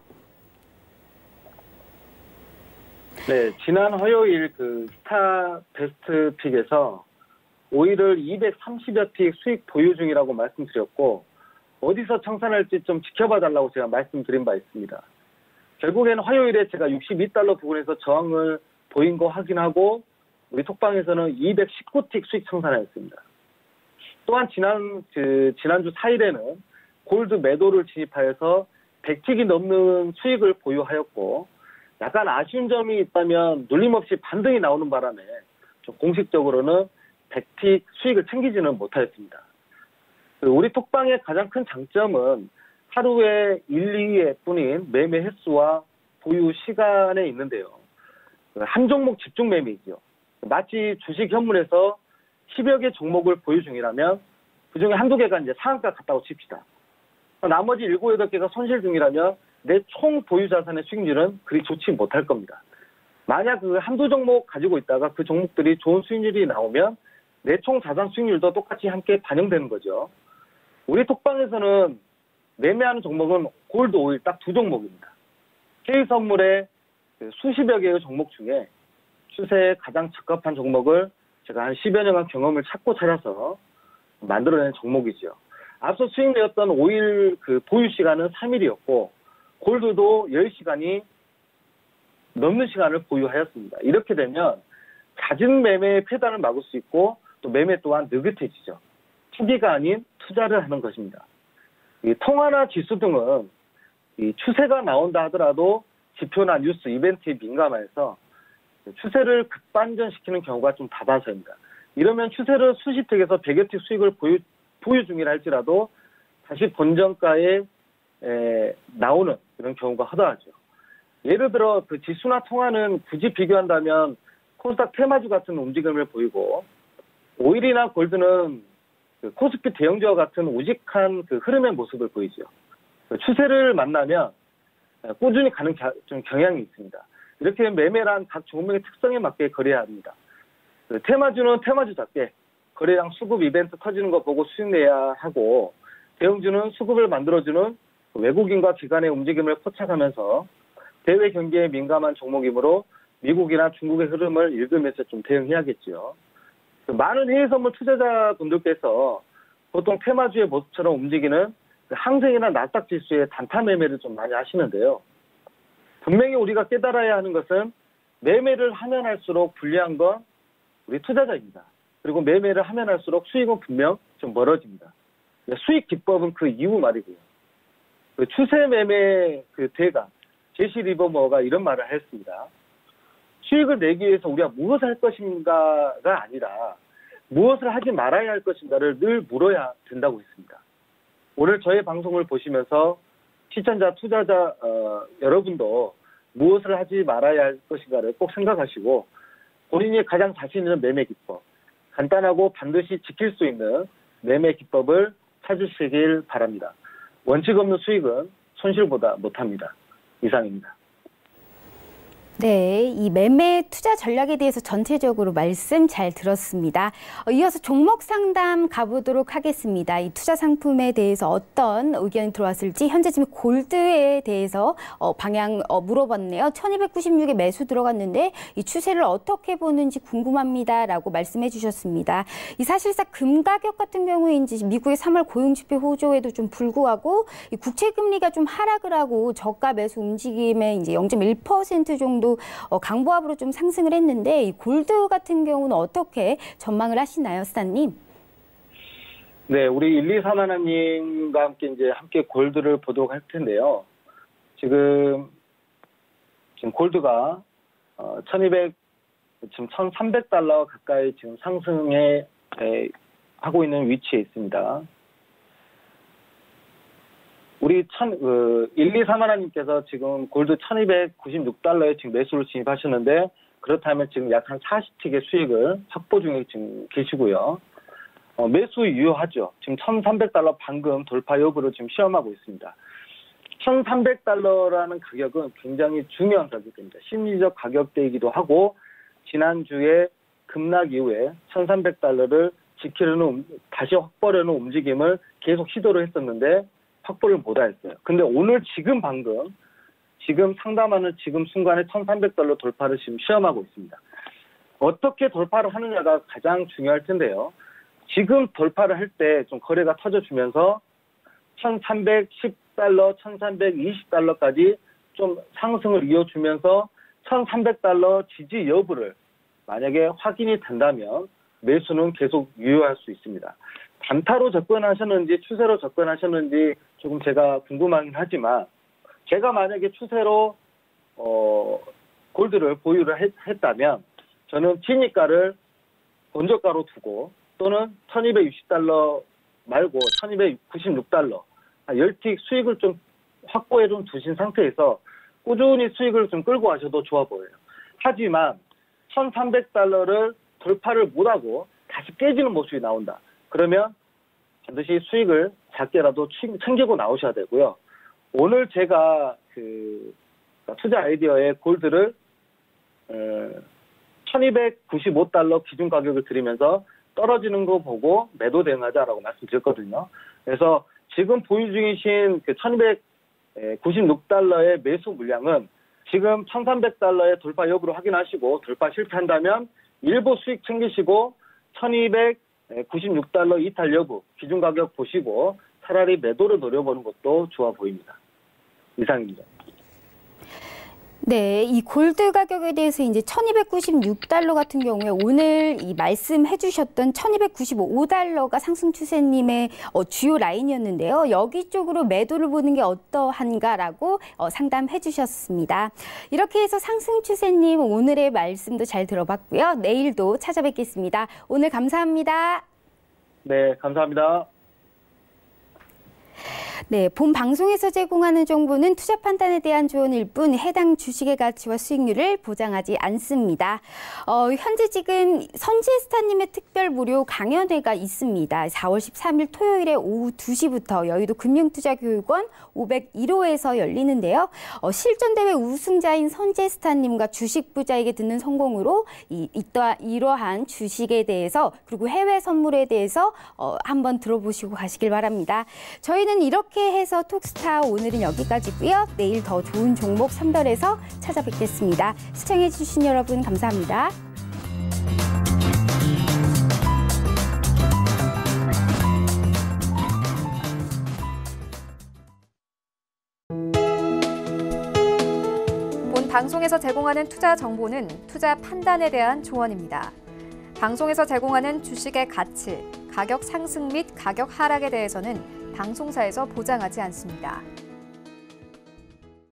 네, 지난 화요일 그 스타 베스트픽에서 오일을 230여 픽 수익 보유 중이라고 말씀드렸고 어디서 청산할지 좀 지켜봐 달라고 제가 말씀드린 바 있습니다. 결국에는 화요일에 제가 62달러 부근에서 저항을 보인 거 확인하고 우리 톡방에서는 219틱 수익 청산하였습니다. 또한 지난주 4일에는 골드 매도를 진입하여서 100틱이 넘는 수익을 보유하였고 약간 아쉬운 점이 있다면 눌림없이 반등이 나오는 바람에 좀 공식적으로는 100틱 수익을 챙기지는 못하였습니다. 우리 톡방의 가장 큰 장점은 하루에 1, 2회 뿐인 매매 횟수와 보유 시간에 있는데요. 한 종목 집중 매매이죠. 마치 주식 현물에서 10여 개 종목을 보유 중이라면 그중에 한두 개가 이제 상한가 같다고 칩시다. 나머지 7, 8개가 손실 중이라면 내 총 보유 자산의 수익률은 그리 좋지 못할 겁니다. 만약 그 한두 종목 가지고 있다가 그 종목들이 좋은 수익률이 나오면 내 총 자산 수익률도 똑같이 함께 반영되는 거죠. 우리 톡방에서는 매매하는 종목은 골드 오일 딱 2종목입니다. K선물의 수십여 개의 종목 중에 추세에 가장 적합한 종목을 제가 한 10여 년간 경험을 찾고 찾아서 만들어낸 종목이죠. 앞서 수익 내었던 오일 그 보유 시간은 3일이었고 골드도 10시간이 넘는 시간을 보유하였습니다. 이렇게 되면 잦은 매매의 폐단을 막을 수 있고 또 매매 또한 느긋해지죠. 투기가 아닌 투자를 하는 것입니다. 이 통화나 지수 등은 이 추세가 나온다 하더라도 지표나 뉴스, 이벤트에 민감해서 추세를 급반전시키는 경우가 좀 다반사입니다. 이러면 추세를 수십 택에서 100여 택 수익을 보유 중이라 할지라도 다시 본전가에 나오는 그런 경우가 허다하죠. 예를 들어 그 지수나 통화는 굳이 비교한다면 코스닥 테마주 같은 움직임을 보이고 오일이나 골드는 그 코스피 대형주와 같은 우직한 그 흐름의 모습을 보이죠. 추세를 만나면 꾸준히 가는 좀 경향이 있습니다. 이렇게 매매란 각 종목의 특성에 맞게 거래해야 합니다. 그 테마주는 테마주답게 거래량 수급 이벤트 터지는 거 보고 수익 내야 하고 대형주는 수급을 만들어주는 외국인과 기관의 움직임을 포착하면서 대외 경기에 민감한 종목이므로 미국이나 중국의 흐름을 읽으면서 좀 대응해야겠죠. 많은 해외 선물 투자자분들께서 보통 테마주의 모습처럼 움직이는 항생이나 나스닥 지수의 단타 매매를 좀 많이 하시는데요. 분명히 우리가 깨달아야 하는 것은 매매를 하면 할수록 불리한 건 우리 투자자입니다. 그리고 매매를 하면 할수록 수익은 분명 좀 멀어집니다. 수익 기법은 그 이후 말이고요. 그 추세 매매 그 대가 제시 리버머가 이런 말을 했습니다. 수익을 내기 위해서 우리가 무엇을 할 것인가가 아니라 무엇을 하지 말아야 할 것인가를 늘 물어야 된다고 했습니다. 오늘 저의 방송을 보시면서 시청자, 투자자 여러분도 무엇을 하지 말아야 할 것인가를 꼭 생각하시고 본인이 가장 자신 있는 매매 기법, 간단하고 반드시 지킬 수 있는 매매 기법을 찾으시길 바랍니다. 원칙 없는 수익은 손실보다 못합니다. 이상입니다. 네, 이 매매 투자 전략에 대해서 전체적으로 말씀 잘 들었습니다. 이어서 종목 상담 가보도록 하겠습니다. 이 투자 상품에 대해서 어떤 의견이 들어왔을지 현재 지금 골드에 대해서 방향 물어봤네요. 1296에 매수 들어갔는데 이 추세를 어떻게 보는지 궁금합니다라고 말씀해 주셨습니다. 이 사실상 금 가격 같은 경우에 이제 미국의 3월 고용지표 호조에도 좀 불구하고 이 국채 금리가 좀 하락을 하고 저가 매수 움직임에 이제 0.1% 정도 강보합으로 좀 상승을 했는데 이 골드 같은 경우는 어떻게 전망을 하시나요, 스타님? 네, 우리 1231님과 함께 골드를 보도록 할 텐데요. 지금 골드가 1,300달러 가까이 지금 상승해 하고 있는 위치에 있습니다. 우리 1231님께서 지금 골드 1296달러에 지금 매수를 진입하셨는데 그렇다면 지금 약 한 40틱의 수익을 확보 중에 지금 계시고요. 매수 유효하죠. 지금 1,300달러 방금 돌파 여부를 지금 시험하고 있습니다. 1,300달러라는 가격은 굉장히 중요한 가격입니다. 심리적 가격대이기도 하고 지난주에 급락 이후에 1,300달러를 지키려는 다시 확보하려는 움직임을 계속 시도를 했었는데 확보를 못하였어요. 근데 오늘 지금 상담하는 지금 순간에 1,300달러 돌파를 지금 시험하고 있습니다. 어떻게 돌파를 하느냐가 가장 중요할 텐데요. 지금 돌파를 할 때 좀 거래가 터져주면서 1,310달러, 1,320달러까지 좀 상승을 이어주면서 1,300달러 지지 여부를 만약에 확인이 된다면 매수는 계속 유효할 수 있습니다. 단타로 접근하셨는지 추세로 접근하셨는지 조금 제가 궁금하긴 하지만 제가 만약에 추세로 골드를 보유를 했다면 저는 진입가를 본저가로 두고 또는 1,260달러 말고 1,296달러 10틱 수익을 좀 확보해 좀 두신 상태에서 꾸준히 수익을 좀 끌고 가셔도 좋아 보여요. 하지만 1,300달러를 돌파를 못하고 다시 깨지는 모습이 나온다. 그러면 반드시 수익을 작게라도 챙기고 나오셔야 되고요. 오늘 제가 그 투자 아이디어의 골드를 1295달러 기준 가격을 드리면서 떨어지는 거 보고 매도 대응하자라고 말씀드렸거든요. 그래서 지금 보유 중이신 그 1296달러의 매수 물량은 지금 1300달러의 돌파 여부를 확인하시고 돌파 실패한다면 일부 수익 챙기시고 1296달러 이탈 여부 기준 가격 보시고 차라리 매도를 노려보는 것도 좋아 보입니다. 이상입니다. 네, 이 골드 가격에 대해서 이제 1296달러 같은 경우에 오늘 이 말씀해 주셨던 1295달러가 상승 추세님의 주요 라인이었는데요. 여기 쪽으로 매도를 보는 게 어떠한가라고 상담해 주셨습니다. 이렇게 해서 상승 추세님 오늘의 말씀도 잘 들어봤고요. 내일도 찾아뵙겠습니다. 오늘 감사합니다. 네, 감사합니다. 네, 본 방송에서 제공하는 정보는 투자 판단에 대한 조언일 뿐 해당 주식의 가치와 수익률을 보장하지 않습니다. 현재 지금 선지스타님의 특별 무료 강연회가 있습니다. 4월 13일 토요일에 오후 2시부터 여의도 금융투자교육원 501호에서 열리는데요. 실전대회 우승자인 선지스타님과 주식 부자에게 듣는 성공으로 이러한 주식에 대해서 그리고 해외 선물에 대해서 한번 들어보시고 가시길 바랍니다. 저희는 이렇게 해서 톡스타 오늘은 여기까지고요. 내일 더 좋은 종목 선별해서 찾아뵙겠습니다. 시청해주신 여러분 감사합니다. 본 방송에서 제공하는 투자 정보는 투자 판단에 대한 조언입니다. 방송에서 제공하는 주식의 가치, 가격 상승 및 가격 하락에 대해서는 방송사에서 보장하지 않습니다.